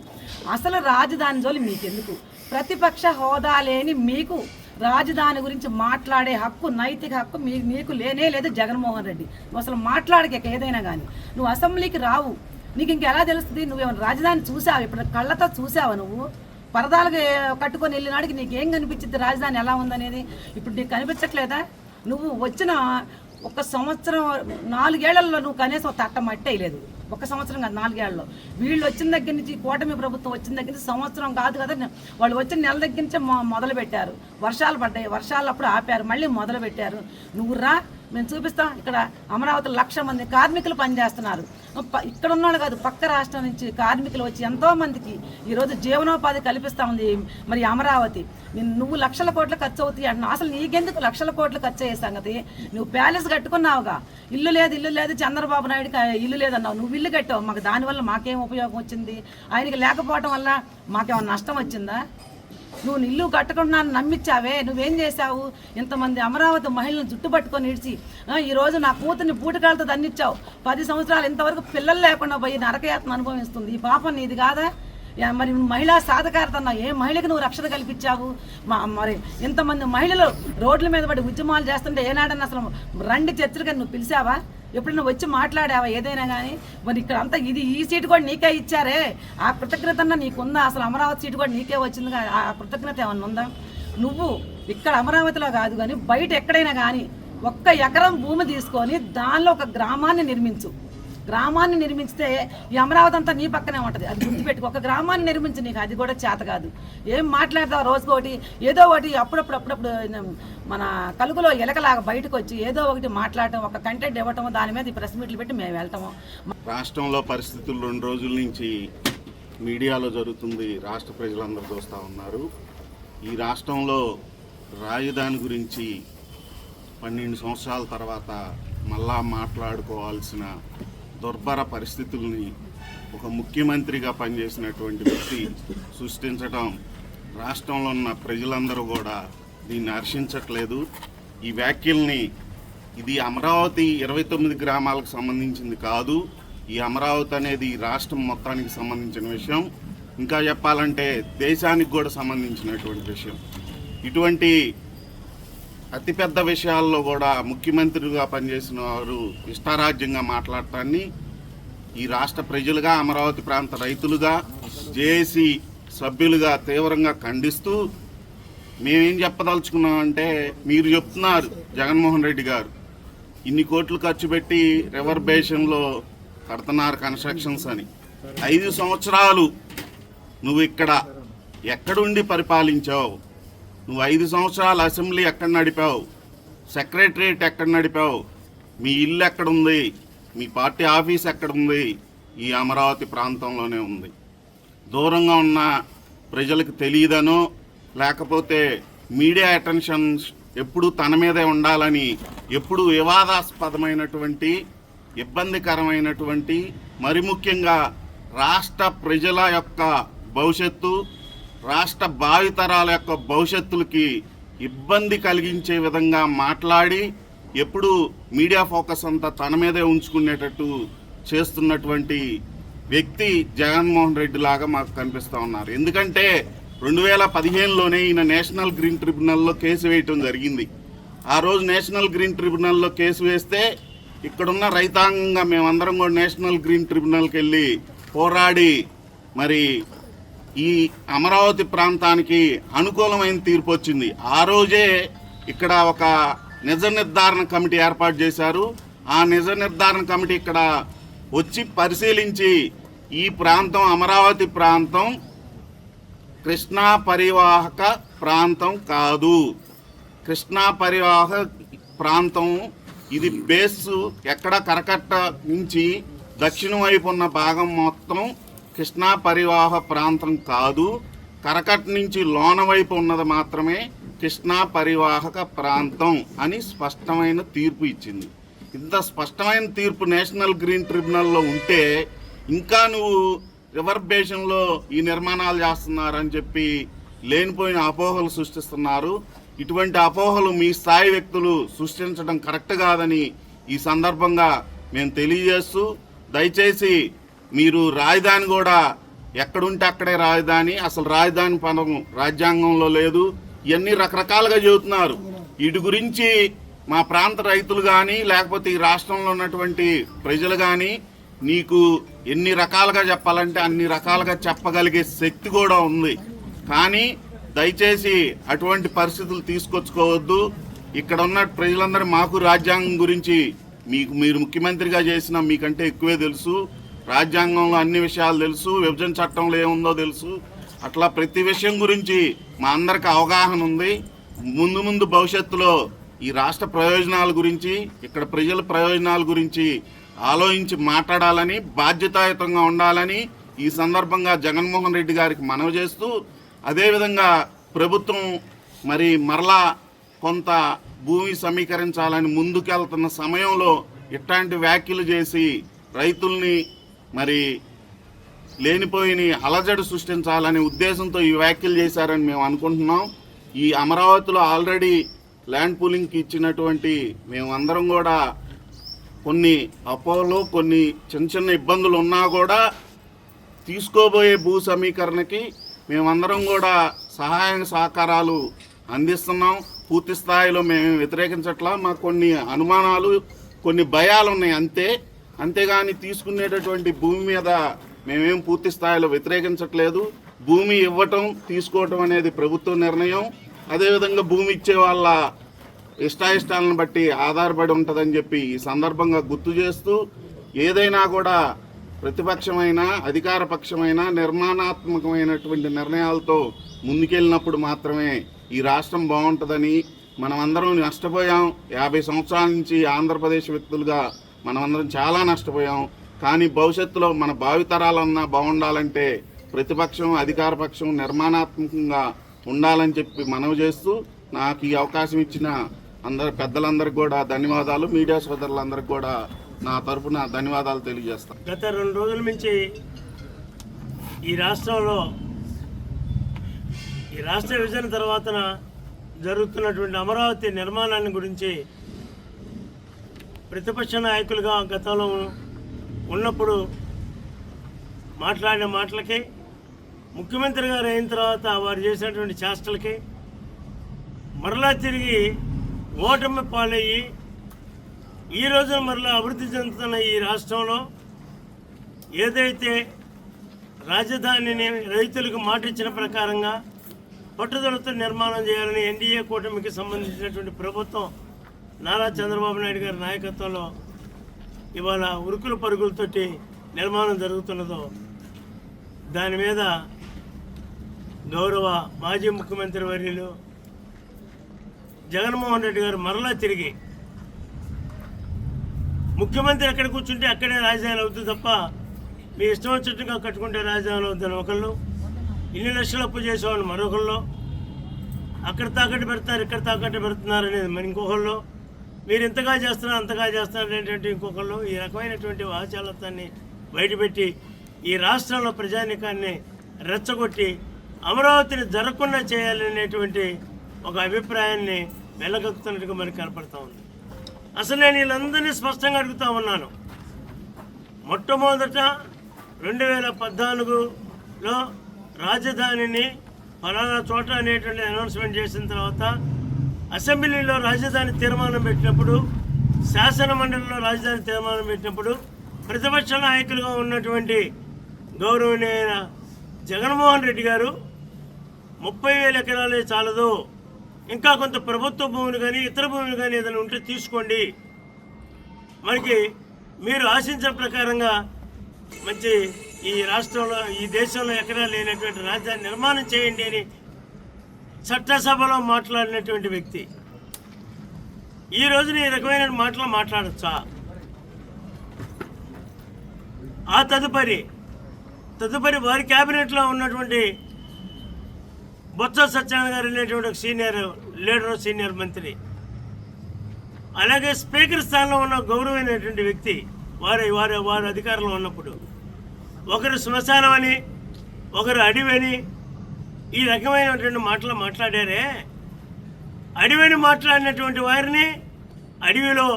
అసలు రాజధాని జోలి మీకెందుకు? ప్రతిపక్ష హోదా లేని మీకు రాజధాని గురించి మాట్లాడే హక్కు, నైతిక హక్కు మీకు లేనే లేదు జగన్మోహన్ రెడ్డి. నువ్వు అసలు మాట్లాడక ఏదైనా కానీ. నువ్వు అసెంబ్లీకి రావు, నీకు ఇంకెలా తెలుస్తుంది? నువ్వేమైనా రాజధాని చూసావు? ఇప్పుడు కళ్ళతో చూసావా? నువ్వు పరదాలకు కట్టుకొని వెళ్ళినాడికి నీకేం కనిపించింది రాజధాని ఎలా ఉందనేది? ఇప్పుడు నీకు కనిపించట్లేదా? నువ్వు వచ్చిన 1 సంవత్సరం 4 ఏళ్లలో నువ్వు కనీసం తట్ట మట్టి లేదు. 1 సంవత్సరం కాదు, 4 ఏళ్లలో. వీళ్ళు వచ్చిన దగ్గర నుంచి, కూటమి ప్రభుత్వం వచ్చిన దగ్గర నుంచి సంవత్సరం కాదు కదా, వాళ్ళు వచ్చిన నెల దగ్గర నుంచే మొదలు పెట్టారు. వర్షాలు పడ్డాయి, వర్షాలు అప్పుడు ఆపారు, మళ్ళీ మొదలు పెట్టారు. నువ్వు రా, మేము చూపిస్తాం. ఇక్కడ అమరావతి 1,00,000 మంది కార్మికులు పనిచేస్తున్నారు. ఇక్కడ ఉన్నాడు కాదు, పక్క రాష్ట్రం నుంచి కార్మికులు వచ్చి ఎంతోమందికి ఈరోజు జీవనోపాధి కల్పిస్తూ ఉంది మరి అమరావతి. నువ్వు 1,00,000 కోట్లు ఖర్చు అవుతాయి అంటున్నావు. అసలు నీకెందుకు 1,00,000 కోట్లు ఖర్చు అయ్యే సంగతి? నువ్వు ప్యాలెస్ కట్టుకున్నావుగా, ఇల్లు లేదు, చంద్రబాబు నాయుడుకి ఇల్లు లేదన్నావు. నువ్వు ఇల్లు కట్టావు, మాకు దానివల్ల మాకేం ఉపయోగం వచ్చింది? ఆయనకి లేకపోవడం వల్ల మాకేమైనా నష్టం వచ్చిందా? నువ్వు ఇల్లు కట్టుకుంటున్నాను నమ్మించావే, నువ్వేం చేశావు? ఇంతమంది అమరావతి మహిళలను జుట్టుపట్టుకొని ఇడిచి ఈరోజు నా కూతుర్ని పూటకాలతో దండిచ్చావు. 10 సంవత్సరాలు ఇంతవరకు పిల్లలు లేకుండా పోయి నరకయాత్ర అనుభవిస్తుంది. ఈ పాపం నీది కాదా? మరి మహిళా సాధికారత అన్నావు, ఏ మహిళకి నువ్వు రక్షణ కల్పించావు? మరి ఇంతమంది మహిళలు రోడ్ల మీద పడి ఉద్యమాలు చేస్తుంటే ఏనాడన్నా అసలు రండి చర్చలుగా నువ్వు పిలిచావా? ఎప్పుడైనా వచ్చి మాట్లాడావా ఏదైనా కానీ? మరి ఇక్కడ అంతా ఈ సీటు కూడా నీకే ఇచ్చారే, ఆ కృతజ్ఞత నీకుందా? అసలు అమరావతి సీటు కూడా నీకే వచ్చింది, ఆ కృతజ్ఞత ఏమన్నా ఉందా? నువ్వు ఇక్కడ అమరావతిలో కాదు కానీ బయట ఎక్కడైనా కానీ 1 ఎకరం భూమి తీసుకొని దానిలో ఒక గ్రామాన్ని నిర్మించు. గ్రామాన్ని నిర్మించితే ఈ అమరావతి అంతా నీ పక్కనే ఉంటుంది. అది గుర్తుపెట్టుకో. ఒక గ్రామాన్ని నిర్మించి నీకు అది కూడా చేత కాదు. ఏం మాట్లాడతావు రోజుకోటి ఏదో ఒకటి అప్పుడప్పుడు మన కలుగులో ఎలకలాగా బయటకు వచ్చి ఏదో ఒకటి మాట్లాడటం, ఒక కంటెంట్ ఇవ్వటం, దాని మీద ఈ ప్రెస్ మీట్లు పెట్టి మేము వెళ్తాము. రాష్ట్రంలో పరిస్థితులు 2 రోజుల నుంచి మీడియాలో జరుగుతుంది, రాష్ట్ర ప్రజలందరూ చూస్తూ ఉన్నారు. ఈ రాష్ట్రంలో రాజధాని గురించి 12 సంవత్సరాల తర్వాత మళ్ళా మాట్లాడుకోవాల్సిన దుర్భర పరిస్థితుల్ని ఒక ముఖ్యమంత్రిగా పనిచేసినటువంటి వ్యక్తి సృష్టించడం రాష్ట్రంలో ఉన్న ప్రజలందరూ కూడా దీన్ని హర్షించట్లేదు. ఈ వ్యాఖ్యల్ని ఇది అమరావతి 29 గ్రామాలకు సంబంధించింది కాదు. ఈ అమరావతి అనేది రాష్ట్రం మొత్తానికి సంబంధించిన విషయం. ఇంకా చెప్పాలంటే దేశానికి కూడా సంబంధించినటువంటి విషయం. ఇటువంటి అతిపెద్ద విషయాల్లో కూడా ముఖ్యమంత్రిగా పనిచేసిన వారు ఇష్టారాజ్యంగా మాట్లాడటాన్ని ఈ రాష్ట్ర ప్రజలుగా, అమరావతి ప్రాంత రైతులుగా, జేఏసీ సభ్యులుగా తీవ్రంగా ఖండిస్తూ మేమేం చెప్పదలుచుకున్నామంటే, మీరు చెప్తున్నారు జగన్మోహన్ రెడ్డి గారు ఇన్ని కోట్లు ఖర్చు పెట్టి రివర్ బేసిన్లో కడుతున్నారు కన్స్ట్రక్షన్స్ అని. 5 సంవత్సరాలు నువ్వు ఇక్కడ ఎక్కడుండి పరిపాలించావు? నువ్వు 5 సంవత్సరాలు అసెంబ్లీ ఎక్కడ నడిపావు? సెక్రటరియట్ ఎక్కడ నడిపావు? మీ ఇల్లు ఎక్కడుంది? మీ పార్టీ ఆఫీస్ ఎక్కడుంది? ఈ అమరావతి ప్రాంతంలోనే ఉంది. దూరంగా ఉన్న ప్రజలకు తెలియదనో లేకపోతే మీడియా అటెన్షన్ ఎప్పుడు తన మీదే ఉండాలని ఎప్పుడు వివాదాస్పదమైనటువంటి, ఇబ్బందికరమైనటువంటి, మరి ముఖ్యంగా రాష్ట్ర ప్రజల యొక్క భవిష్యత్తు, రాష్ట్ర భావితరాల యొక్క భవిష్యత్తులకి ఇబ్బంది కలిగించే విధంగా మాట్లాడి ఎప్పుడు మీడియా ఫోకస్ అంతా తన మీదే ఉంచుకునేటట్టు చేస్తున్నటువంటి వ్యక్తి జగన్మోహన్ రెడ్డి లాగా మాకు కనిపిస్తూ ఉన్నారు. ఎందుకంటే 2015లోనే ఈయన నేషనల్ గ్రీన్ ట్రిబ్యునల్లో కేసు వేయటం జరిగింది. ఆ రోజు నేషనల్ గ్రీన్ ట్రిబ్యునల్లో కేసు వేస్తే ఇక్కడున్న రైతాంగంగా మేమందరం కూడా నేషనల్ గ్రీన్ ట్రిబ్యునల్కి వెళ్ళి పోరాడి మరి ఈ అమరావతి ప్రాంతానికి అనుకూలమైన తీర్పు వచ్చింది. ఆ రోజే ఇక్కడ ఒక నిజ నిర్ధారణ కమిటీ ఏర్పాటు చేశారు. ఆ నిజ నిర్ధారణ కమిటీ ఇక్కడ వచ్చి పరిశీలించి ఈ ప్రాంతం, అమరావతి ప్రాంతం కృష్ణా పరివాహక ప్రాంతం కాదు, కృష్ణా పరివాహక ప్రాంతం ఇది బేస్ ఎక్కడ కరకట్ట నుంచి దక్షిణం వైపు ఉన్న భాగం మొత్తం కృష్ణా పరివాహ ప్రాంతం కాదు, కరకట్ట నుంచి లోన వైపు ఉన్నది మాత్రమే కృష్ణా పరివాహక ప్రాంతం అని స్పష్టమైన తీర్పు ఇచ్చింది. ఇంత స్పష్టమైన తీర్పు నేషనల్ గ్రీన్ ట్రిబ్యునల్లో ఉంటే ఇంకా నువ్వు రివర్ బేసిన్లో ఈ నిర్మాణాలు చేస్తున్నారని చెప్పి లేనిపోయిన అపోహలు సృష్టిస్తున్నారు. ఇటువంటి అపోహలు మీ స్థాయి వ్యక్తులు సృష్టించడం కరెక్ట్ కాదని ఈ సందర్భంగా మేము తెలియజేస్తూ, దయచేసి మీరు రాజధాని కూడా ఎక్కడుంటే అక్కడే రాజధాని, అసలు రాజధాని పదం రాజ్యాంగంలో లేదు, ఇవన్నీ రకరకాలుగా చెబుతున్నారు. వీటి గురించి మా ప్రాంత రైతులు కానీ లేకపోతే ఈ రాష్ట్రంలో ఉన్నటువంటి ప్రజలు కానీ నీకు ఎన్ని రకాలుగా చెప్పాలంటే అన్ని రకాలుగా చెప్పగలిగే శక్తి కూడా ఉంది. కానీ దయచేసి అటువంటి పరిస్థితులు తీసుకొచ్చుకోవద్దు. ఇక్కడ ఉన్న ప్రజలందరూ మాకు రాజ్యాంగం గురించి మీరు ముఖ్యమంత్రిగా చేసిన మీకంటే ఎక్కువే తెలుసు. రాజ్యాంగంలో అన్ని విషయాలు తెలుసు, విభజన చట్టంలో ఏముందో తెలుసు. అట్లా ప్రతి విషయం గురించి మా అందరికి అవగాహన ఉంది. ముందు భవిష్యత్తులో ఈ రాష్ట్ర ప్రయోజనాల గురించి, ఇక్కడ ప్రజల ప్రయోజనాల గురించి ఆలోచించి మాట్లాడాలని, బాధ్యతాయుతంగా ఉండాలని ఈ సందర్భంగా జగన్మోహన్ రెడ్డి గారికి మనవి చేస్తూ, అదేవిధంగా ప్రభుత్వం మరి మరలా కొంత భూమి సమీకరించాలని ముందుకెళ్తున్న సమయంలో ఇట్లాంటి వ్యాఖ్యలు చేసి రైతుల్ని మరి లేనిపోయిన అలజడి సృష్టించాలనే ఉద్దేశంతో ఈ వ్యాఖ్యలు చేశారని మేము అనుకుంటున్నాం. ఈ అమరావతిలో ఆల్రెడీ ల్యాండ్ పూలింగ్కి ఇచ్చినటువంటి మేమందరం కూడా కొన్ని అపోహలు, కొన్ని చిన్న ఇబ్బందులు ఉన్నా కూడా తీసుకోబోయే భూ సమీకరణకి మేమందరం కూడా సహాయ సహకారాలు అందిస్తున్నాం. పూర్తి స్థాయిలో మేము వ్యతిరేకించట్లా. మాకు కొన్ని అనుమానాలు, కొన్ని భయాలు ఉన్నాయి అంతేగాని తీసుకునేటటువంటి భూమి మీద మేమేం పూర్తి స్థాయిలో వ్యతిరేకించట్లేదు. భూమి ఇవ్వటం, తీసుకోవటం అనేది ప్రభుత్వ నిర్ణయం. అదేవిధంగా భూమి ఇచ్చే వాళ్ళ ఇష్టాయిష్టాలను బట్టి ఆధారపడి ఉంటుందని చెప్పి ఈ సందర్భంగా గుర్తు చేస్తూ, ఏదైనా కూడా ప్రతిపక్షమైన అధికార పక్షమైన నిర్మాణాత్మకమైనటువంటి నిర్ణయాలతో ముందుకెళ్ళినప్పుడు మాత్రమే ఈ రాష్ట్రం బాగుంటుందని, మనమందరం నష్టపోయాం. 50 సంవత్సరాల నుంచి ఆంధ్రప్రదేశ్ వ్యక్తులుగా మనమందరం చాలా నష్టపోయాం. కానీ భవిష్యత్తులో మన భావితరాలన్నా బాగుండాలంటే ప్రతిపక్షం అధికార పక్షం నిర్మాణాత్మకంగా ఉండాలని చెప్పి మనవి చేస్తూ, నాకు ఈ అవకాశం ఇచ్చిన పెద్దలందరికీ కూడా ధన్యవాదాలు. మీడియా సోదరులందరికీ కూడా నా తరపున ధన్యవాదాలు తెలియజేస్తాను. గత 2 రోజుల నుంచి ఈ రాష్ట్రంలో ఈ రాష్ట్ర విభజన తర్వాత జరుగుతున్నటువంటి అమరావతి నిర్మాణాన్ని గురించి ప్రతిపక్ష నాయకులుగా గతంలో ఉన్నప్పుడు మాట్లాడిన మాటలకి, ముఖ్యమంత్రి గారు అయిన తర్వాత వారు చేసినటువంటి చేష్టలకి మరలా తిరిగి ఓటమి పాలయ్యి ఈ రోజున మరలా అభివృద్ధి చెందుతున్న ఈ రాష్ట్రంలో ఏదైతే రాజధానిని రైతులకు మాట ఇచ్చిన ప్రకారంగా పట్టుదలతో నిర్మాణం చేయాలని ఎన్డీఏ కూటమికి సంబంధించినటువంటి ప్రభుత్వం నారా చంద్రబాబు నాయుడు గారి నాయకత్వంలో ఇవాళ ఉరుకుల పరుగులతోటి నిర్మాణం జరుగుతున్నదో దాని మీద గౌరవ మాజీ ముఖ్యమంత్రి వర్యులు జగన్మోహన్ రెడ్డి గారు మరలా తిరిగి ముఖ్యమంత్రి ఎక్కడ కూర్చుంటే అక్కడే రాజధాని అవుతుంది తప్ప మీ ఇష్టం వచ్చినట్టుగా కట్టుకుంటే రాజధాని అవుతుంది ఒకళ్ళు, ఇన్ని లక్షలు అప్పు చేసేవాళ్ళు మరొకళ్ళు, అక్కడ తాకట్టు పెడతారు ఇక్కడ తాకట్టు పెడుతున్నారు అనేది మరి ఇంకొకళ్ళు, మీరు ఇంతగా చేస్తున్నారు అంతగా చేస్తున్నారు ఏంటంటే ఇంకొకళ్ళు. ఈ రకమైనటువంటి వాచాలతాన్ని బయటపెట్టి ఈ రాష్ట్రంలో ప్రజానీకాన్ని రెచ్చగొట్టి అమరావతిని జరగకుండా చేయాలనేటువంటి ఒక అభిప్రాయాన్ని వెళ్ళగక్కుతున్నట్టుగా మనకు కనపడతా ఉంది. అసలు నేను వీళ్ళందరినీ స్పష్టంగా అడుగుతా ఉన్నాను. మొట్టమొదట 2014లో రాజధానిని ఫలానా చోట అనేటువంటి అనౌన్స్మెంట్ చేసిన తర్వాత అసెంబ్లీలో రాజధాని తీర్మానం పెట్టినప్పుడు, శాసన మండలిలో రాజధాని తీర్మానం పెట్టినప్పుడు ప్రతిపక్ష నాయకులుగా ఉన్నటువంటి గౌరవనీయ జగన్మోహన్ రెడ్డి గారు 30,000 ఎకరాలే చాలదు, ఇంకా కొంత ప్రభుత్వ భూములు కానీ ఇతర భూములు కానీ ఏదైనా ఉంటే తీసుకోండి, మనకి మీరు ఆశించిన ప్రకారంగా మంచి ఈ రాష్ట్రంలో ఈ దేశంలో ఎక్కడా లేనటువంటి రాజధాని నిర్మాణం చేయండి అని చట్టసభలో మాట్లాడినటువంటి వ్యక్తి ఈ రోజున ఈ రకమైన మాటలు మాట్లాడచ్చా? ఆ తదుపరి వారి క్యాబినెట్లో ఉన్నటువంటి బొత్స సత్యనారాయణ గారు అనేటువంటి ఒక సీనియర్ మంత్రి, అలాగే స్పీకర్ స్థానంలో ఉన్న గౌరవమైనటువంటి వ్యక్తి వారి అధికారంలో ఉన్నప్పుడు ఒకరు శ్మశానం అని ఒకరు అడవి అని ఈ రకమైనటువంటి మాటలు మాట్లాడారే. అడవిని మాట్లాడినటువంటి వారిని అడవిలో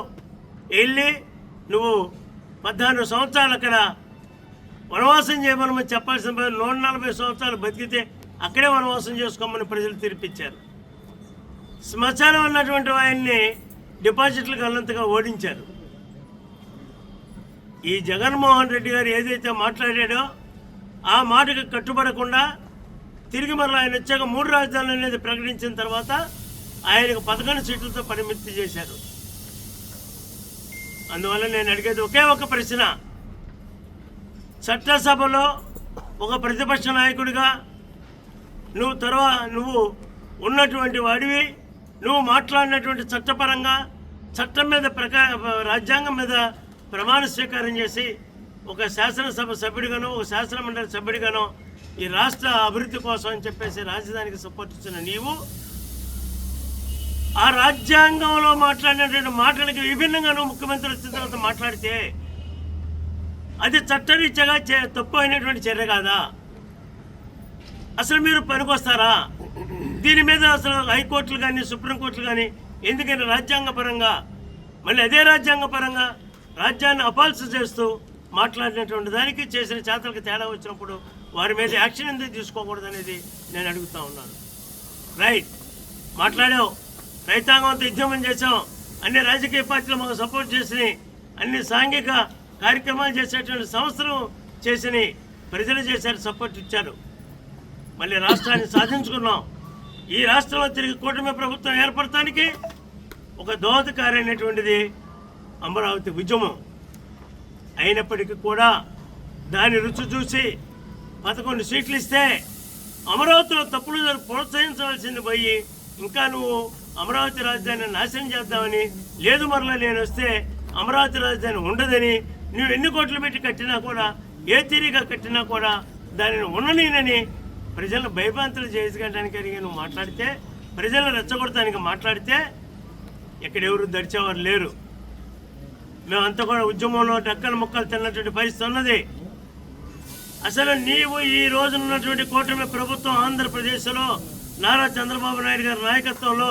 వెళ్ళి నువ్వు 14 సంవత్సరాలు అక్కడ వనవాసం చేయమని చెప్పాల్సిన 140 సంవత్సరాలు బతికితే అక్కడే వనవాసం చేసుకోమని ప్రజలు తీర్పిచ్చారు. శ్మశానం అన్నటువంటి ఆయన్ని డిపాజిట్లకు అన్నంతగా ఓడించారు. ఈ జగన్మోహన్ రెడ్డి గారు ఏదైతే మాట్లాడాడో ఆ మాటకు కట్టుబడకుండా తిరిగి మరలా ఆయన వచ్చాక 3 రాజధానులు అనేది ప్రకటించిన తర్వాత ఆయనకు 11 సీట్లతో పరిమితి చేశారు. అందువల్ల నేను అడిగేది ఒకే ఒక ప్రశ్న, చట్టసభలో ఒక ప్రతిపక్ష నాయకుడిగా నువ్వు ఉన్నటువంటి వాడివి, నువ్వు మాట్లాడినటువంటి చట్టపరంగా చట్టం మీద రాజ్యాంగం మీద ప్రమాణ స్వీకారం చేసి ఒక శాసనసభ సభ్యుడిగానో ఒక శాసన మండలి సభ్యుడిగానో ఈ రాష్ట్ర అభివృద్ధి కోసం అని చెప్పేసి రాజధానికి సపోర్ట్ ఇచ్చిన నీవు ఆ రాజ్యాంగంలో మాట్లాడినటువంటి మాటలకి విభిన్నంగానూ ముఖ్యమంత్రి వచ్చిన తర్వాత మాట్లాడితే అది చట్టరీత్యాగా తప్పు అయినటువంటి చర్య కాదా? అసలు మీరు పనికొస్తారా? దీని మీద అసలు హైకోర్టులు కానీ సుప్రీంకోర్టులు కానీ ఎందుకని రాజ్యాంగపరంగా మళ్ళీ అదే రాజ్యాంగపరంగా రాజ్యాన్ని అపాల్సి చేస్తూ మాట్లాడినటువంటి దానికి చేసిన చేతలకు తేడా వచ్చినప్పుడు వారి మీద యాక్షన్ ఎందుకు తీసుకోకూడదు అనేది నేను అడుగుతా ఉన్నాను. రైట్, మాట్లాడావు, రైతాంగంతో ఉద్యమం చేసాం, అన్ని రాజకీయ పార్టీలు మాకు సపోర్ట్ చేసినాయి, అన్ని సాంఘిక కార్యక్రమాలు చేసేటువంటి సంస్థలు చేసినాయి, ప్రజలు చేశారు, సపోర్ట్ ఇచ్చారు. మళ్ళీ రాష్ట్రాన్ని సాధించుకున్నాం. ఈ రాష్ట్రంలో తిరిగి కూటమి ప్రభుత్వం ఏర్పడటానికి ఒక దోహదకారైనటువంటిది అమరావతి ఉద్యమం. అయినప్పటికీ కూడా దాని రుచి చూసి 11 సీట్లు ఇస్తే అమరావతిలో తప్పులు ప్రోత్సహించవలసింది పోయి ఇంకా నువ్వు అమరావతి రాజధానిని నాశనం చేద్దామని, లేదు మరలా నేను వస్తే అమరావతి రాజధాని ఉండదని, నువ్వు ఎన్ని కోట్లు పెట్టి కట్టినా కూడా, ఏ తీరిగా కట్టినా కూడా దానిని ఉండనీనని ప్రజలను భయభ్రాంతులు చేయడానికి నువ్వు మాట్లాడితే, ప్రజలను రెచ్చగొడటానికి మాట్లాడితే ఇక్కడ ఎవరు దడిచేవారు లేరు. మేమంతా కూడా ఉద్యమంలో డక్కల ముక్కలు తిన్నటువంటి పరిస్థితి ఉన్నది. అసలు నీవు ఈ రోజు ఉన్నటువంటి కూటమి ప్రభుత్వం ఆంధ్రప్రదేశ్లో నారా చంద్రబాబు నాయుడు గారి నాయకత్వంలో,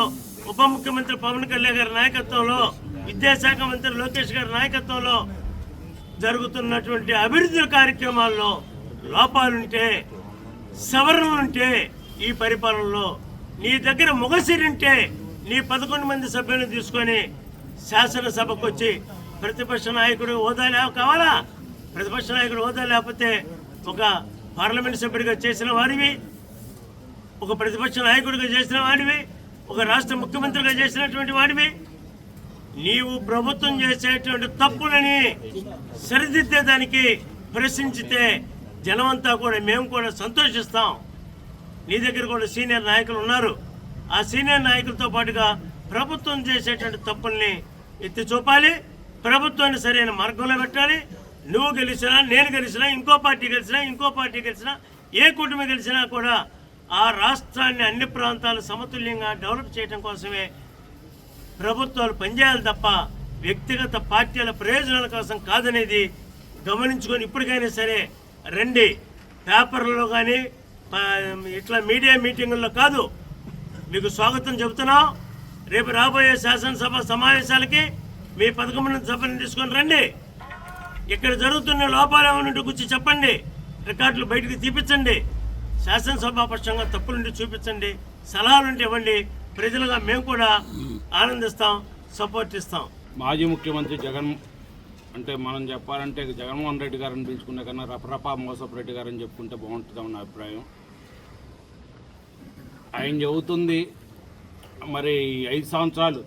ఉప ముఖ్యమంత్రి పవన్ కళ్యాణ్ గారి నాయకత్వంలో, విద్యాశాఖ మంత్రి లోకేష్ గారి నాయకత్వంలో జరుగుతున్నటువంటి అభివృద్ధి కార్యక్రమాల్లో లోపాలుంటే, సవరణలుంటే, ఈ పరిపాలనలో నీ దగ్గర మొగసిరింటే నీ 11 మంది సభ్యులను తీసుకొని శాసనసభకు వచ్చి ప్రతిపక్ష నాయకుడు హోదా కావాలా? ప్రతిపక్ష నాయకుడు హోదా లేకపోతే ఒక పార్లమెంట్ సభ్యుడిగా చేసిన వాడివి, ఒక ప్రతిపక్ష నాయకుడిగా చేసిన వాడివి, ఒక రాష్ట్ర ముఖ్యమంత్రిగా చేసినటువంటి వాడివి, నీవు ప్రభుత్వం చేసేటువంటి తప్పులని సరిదిద్దేదానికి ప్రశ్నించితే జనమంతా కూడా, మేము కూడా సంతోషిస్తాం. నీ దగ్గర కూడా సీనియర్ నాయకులు ఉన్నారు. ఆ సీనియర్ నాయకులతో పాటుగా ప్రభుత్వం చేసేటువంటి తప్పుల్ని ఎత్తి చూపాలి, ప్రభుత్వాన్ని సరైన మార్గంలో పెట్టాలి. నువ్వు గెలిచినా, నేను గెలిచినా, ఇంకో పార్టీ గెలిచినా, ఏ కుటుంబం గెలిచినా కూడా ఆ రాష్ట్రాన్ని అన్ని ప్రాంతాలు సమతుల్యంగా డెవలప్ చేయడం కోసమే ప్రభుత్వాలు పనిచేయాలి తప్ప వ్యక్తిగత పార్టీల ప్రయోజనాల కోసం కాదనేది గమనించుకొని ఇప్పటికైనా సరే రండి. పేపర్లలో కానీ ఇట్లా మీడియా మీటింగుల్లో కాదు, మీకు స్వాగతం చెబుతున్నాం. రేపు రాబోయే శాసనసభ సమావేశాలకి మీ 11 మంది సభ్యులను తీసుకొని రండి. ఇక్కడ జరుగుతున్న లోపాలు ఏమన్నట్టు గురించి చెప్పండి, రికార్డులు బయటకు తీపించండి, శాసనసభాపక్షంగా తప్పులుండి చూపించండి, సలహాలుంటే ఇవ్వండి. ప్రజలుగా మేము కూడా ఆనందిస్తాం, సపోర్ట్ ఇస్తాం. మాజీ ముఖ్యమంత్రి జగన్ అంటే మనం చెప్పాలంటే జగన్మోహన్ రెడ్డి గారిని పిలుచుకునే కన్నా రపరపా మోసపు రెడ్డి గారని చెప్పుకుంటే బాగుంటుందని నా అభిప్రాయం. ఆయన చెబుతుంది మరి 5 సంవత్సరాలు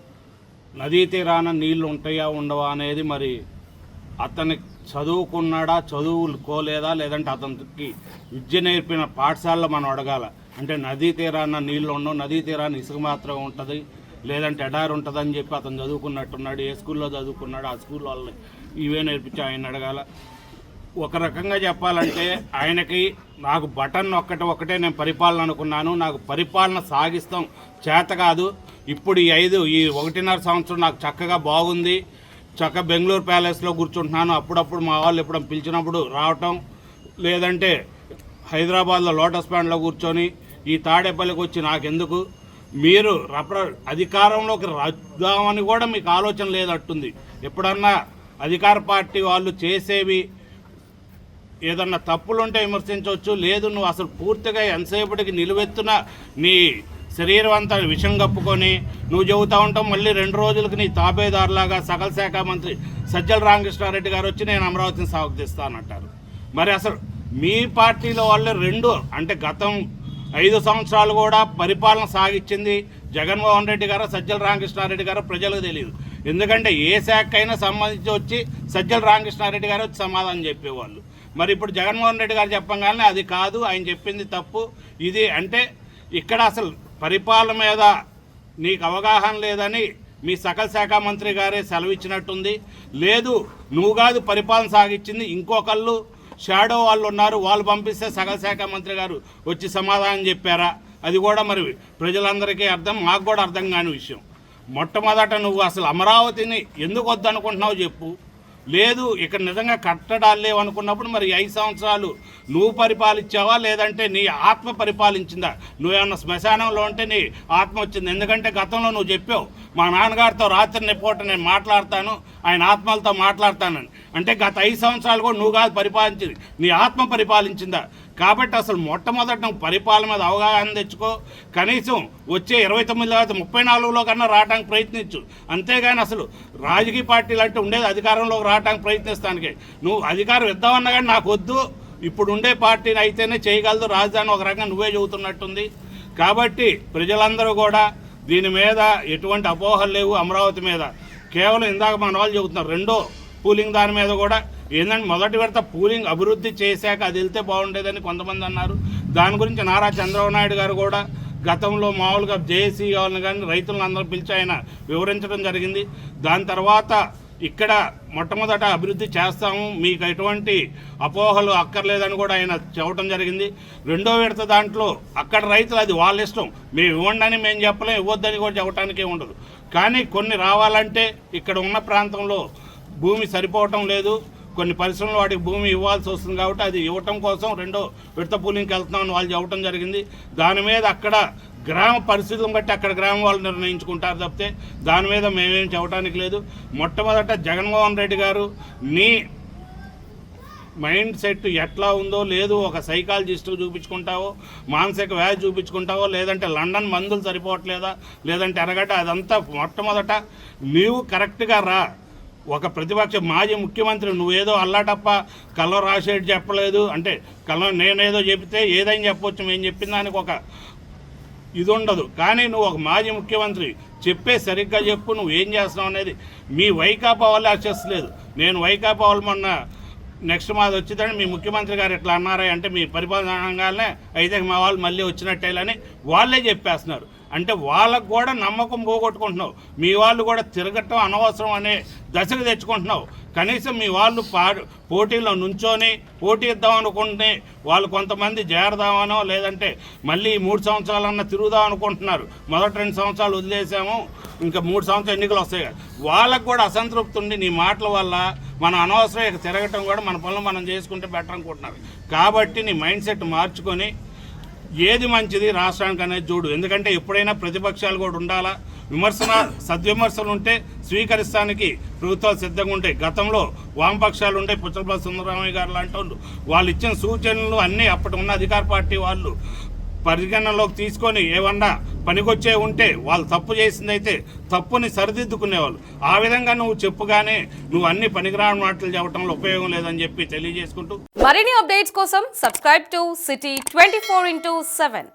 నదీ తీరాన నీళ్లు ఉంటాయా ఉండవా అనేది మరి అతను చదువుకున్నాడా, చదువుకోలేదా, లేదంటే అతనికి విద్య నేర్పిన పాఠశాలలో మనం అడగాల. అంటే నదీ తీరాన నీళ్లు ఉండవు, నదీ తీరాన ఇసుక మాత్రం ఉంటుంది, లేదంటే ఎడారి ఉంటుంది అని చెప్పి అతను చదువుకున్నట్టున్నాడు. ఏ స్కూల్లో చదువుకున్నాడు, ఆ స్కూల్ వాళ్ళు ఇవే నేర్పించి ఆయన అడగాల. ఒక రకంగా చెప్పాలంటే ఆయనకి నాకు బటన్ ఒకటే నేను పరిపాలన అనుకున్నాను, నాకు పరిపాలన సాగిస్తాం చేత కాదు. ఇప్పుడు ఈ 1.5 సంవత్సరం నాకు చక్కగా బాగుంది, చక్కగా బెంగళూరు ప్యాలెస్లో కూర్చుంటున్నాను. అప్పుడప్పుడు మా వాళ్ళు ఎప్పుడైనా పిలిచినప్పుడు రావటం, లేదంటే హైదరాబాద్లో లోటస్ పాండ్లో కూర్చొని ఈ తాడేపల్లికి వచ్చి నాకెందుకు, మీరు అధికారంలోకి రాద్దామని కూడా మీకు ఆలోచన లేదట్టుంది. ఎప్పుడన్నా అధికార పార్టీ వాళ్ళు చేసేవి ఏదన్నా తప్పులుంటే విమర్శించవచ్చు, లేదు నువ్వు అసలు పూర్తిగా ఎంతసేపటికి నిలువెత్తున నీ శరీరం అంతా విషం కప్పుకొని నువ్వు చెబుతూ ఉంటావు. మళ్ళీ 2 రోజులకి నీ తాబేదారులాగా సకల శాఖ మంత్రి సజ్జల రామకృష్ణారెడ్డి గారు వచ్చి నేను అమరావతిని సాగుతీస్తానంటారు. మరి అసలు మీ పార్టీలో వాళ్ళు 2 అంటే గతం 5 సంవత్సరాలు కూడా పరిపాలన సాగించింది జగన్మోహన్ రెడ్డి గారు, సజ్జల రామకృష్ణారెడ్డి గారు ప్రజలకు తెలియదు. ఎందుకంటే ఏ శాఖ అయినా సంబంధించి వచ్చి సజ్జల రామకృష్ణారెడ్డి గారు వచ్చి సమాధానం చెప్పేవాళ్ళు. మరి ఇప్పుడు జగన్మోహన్ రెడ్డి గారు చెప్పగానే అది కాదు, ఆయన చెప్పింది తప్పు ఇది అంటే ఇక్కడ అసలు పరిపాలన మీద నీకు అవగాహన లేదని మీ సకల శాఖ మంత్రి గారే సెలవిచ్చినట్టుంది. లేదు నువ్వు కాదు పరిపాలన సాగించింది, ఇంకొకళ్ళు షాడో వాళ్ళు ఉన్నారు, వాళ్ళు పంపిస్తే సకల శాఖ మంత్రి గారు వచ్చి సమాధానం చెప్పారా, అది కూడా మరి ప్రజలందరికీ అర్థం, మాకు కూడా అర్థం కాని విషయం. మొట్టమొదట నువ్వు అసలు అమరావతిని ఎందుకు వద్దనుకుంటున్నావు చెప్పు. లేదు ఇక్కడ నిజంగా కట్టడాలు లేవనుకున్నప్పుడు మరి 5 సంవత్సరాలు నువ్వు పరిపాలించావా, లేదంటే నీ ఆత్మ పరిపాలించిందా? నువ్వేమన్నా శ్మశానంలో ఉంటే నీ ఆత్మ వచ్చింది. ఎందుకంటే గతంలో నువ్వు చెప్పావు మా నాన్నగారితో రాత్రి పూట నేను మాట్లాడతాను, ఆయన ఆత్మలతో మాట్లాడతానని. అంటే గత 5 సంవత్సరాలు కూడా నువ్వు కాదు పరిపాలించింది, నీ ఆత్మ పరిపాలించిందా? కాబట్టి అసలు మొట్టమొదట నువ్వు పరిపాలన మీద అవగాహన తెచ్చుకో. కనీసం వచ్చే 29 తర్వాత 34లో కన్నా రావడానికి ప్రయత్నించు. అంతేగాని అసలు రాజకీయ పార్టీలు అంటే ఉండేది అధికారంలోకి రావడానికి ప్రయత్నిస్తానికి. నువ్వు అధికారం ఇద్దామన్నా కానీ నాకు వద్దు, ఇప్పుడు ఉండే పార్టీని అయితేనే చేయగలదు రాజధాని, ఒక రకంగా నువ్వే చెబుతున్నట్టుంది. కాబట్టి ప్రజలందరూ కూడా దీని మీద ఎటువంటి అపోహలు లేవు. అమరావతి మీద కేవలం ఇందాక మన వాళ్ళు చెబుతున్నారు 2వ పూలింగ్ దాని మీద కూడా ఏంటంటే మొదటి విడత పూలింగ్ అభివృద్ధి చేశాక అది వెళ్తే బాగుండేదని కొంతమంది అన్నారు. దాని గురించి నారా చంద్రబాబు నాయుడు గారు కూడా గతంలో మామూలుగా జేఏసీ వాళ్ళని కానీ రైతులను అందరూ పిలిచి ఆయన వివరించడం జరిగింది. దాని తర్వాత ఇక్కడ మొట్టమొదట అభివృద్ధి చేస్తాము, మీకు ఎటువంటి అపోహలు అక్కర్లేదని కూడా ఆయన చెప్పడం జరిగింది. రెండో విడత దాంట్లో అక్కడ రైతులు అది వాళ్ళ ఇష్టం, మేము ఇవ్వండి మేము చెప్పలేం, ఇవ్వద్దని కూడా చెప్పడానికే ఉండదు. కానీ కొన్ని రావాలంటే ఇక్కడ ఉన్న ప్రాంతంలో భూమి సరిపోవటం లేదు, కొన్ని పరిశ్రమలు వాటికి భూమి ఇవ్వాల్సి వస్తుంది కాబట్టి అది ఇవ్వటం కోసం రెండో విడత పూలింగ్కి వెళ్తున్నామని వాళ్ళు చెప్పడం జరిగింది. దాని మీద అక్కడ గ్రామ పరిస్థితులను బట్టి అక్కడ గ్రామం వాళ్ళు నిర్ణయించుకుంటారు తప్పితే దాని మీద మేమేం చెప్పడానికి లేదు. మొట్టమొదట జగన్మోహన్ రెడ్డి గారు నీ మైండ్ సెట్ ఎట్లా ఉందో లేదు, ఒక సైకాలజిస్టు చూపించుకుంటావో, మానసిక వ్యాధి చూపించుకుంటావో, లేదంటే లండన్ మందులు సరిపోవట్లేదా, లేదంటే ఎరగట, అదంతా మొట్టమొదట నీవు కరెక్ట్గా రా. ఒక ప్రతిపక్ష మాజీ ముఖ్యమంత్రి నువ్వేదో అల్లాటప్ప కళ్ళ రాసేటి చెప్పలేదు అంటే నేనేదో చెప్తే ఏదైనా చెప్పవచ్చు, మేము చెప్పిన దానికి ఒక ఇది ఉండదు. కానీ నువ్వు ఒక మాజీ ముఖ్యమంత్రి చెప్పే సరిగ్గా చెప్పు, నువ్వు ఏం చేస్తున్నావు అనేది. మీ వైకాపా వాళ్ళు ఆశిస్తలేదు. నేను వైకాపా వాళ్ళు మొన్న నెక్స్ట్ మాది వచ్చిందని మీ ముఖ్యమంత్రి గారు ఎట్లా అన్నారా అంటే మీ పరిపాలనగానే అయితే మా వాళ్ళు మళ్ళీ వచ్చినట్టేలని వాళ్ళే చెప్పేస్తున్నారు. అంటే వాళ్ళకు కూడా నమ్మకం పోగొట్టుకుంటున్నావు. మీ వాళ్ళు కూడా తిరగటం అనవసరం అనే దశకు తెచ్చుకుంటున్నావు. కనీసం మీ వాళ్ళు పోటీలో నుంచొని పోటీ ఇద్దాం అనుకుంటే వాళ్ళు కొంతమంది చేరదామనో లేదంటే మళ్ళీ 3 సంవత్సరాలన్నా తిరుగుదాం అనుకుంటున్నారు. మొదటి 2 సంవత్సరాలు వదిలేసాము, ఇంకా 3 సంవత్సరాలు ఎన్నికలు వస్తాయి. వాళ్ళకు కూడా అసంతృప్తి ఉండి నీ మాటల వల్ల మనం అనవసరం ఇక తిరగటం కూడా మన పనులు మనం చేసుకుంటే బెటర్ అనుకుంటున్నారు. కాబట్టి నీ మైండ్ సెట్ మార్చుకొని ఏది మంచిది రాష్ట్రానికి అనేది చూడు. ఎందుకంటే ఎప్పుడైనా ప్రతిపక్షాలు కూడా ఉండాలా, సద్విమర్శలు ఉంటే స్వీకరిస్తానికి ప్రభుత్వాలు సిద్ధంగా ఉంటాయి. గతంలో వామపక్షాలు ఉండే పుచ్చలపల్లి సుందరరామయ్య గారు లాంటి వాళ్ళు ఇచ్చిన సూచనలు అన్నీ అప్పటి ఉన్న అధికార పార్టీ వాళ్ళు పరిగణనలోకి తీసుకొని ఏమన్నా పనికొచ్చే ఉంటే వాళ్ళు తప్పు చేసిందైతే తప్పుని సరిదిద్దుకునేవాళ్ళు. ఆ విధంగా నువ్వు చెప్పుగానే నువ్వు అన్ని పనికిరాని మాటలు చెప్పడంలో ఉపయోగం లేదని చెప్పి తెలియజేసుకుంటూ మరిన్ని అప్డేట్స్ కోసం సబ్స్క్రైబ్ టు సిటీ 24/7.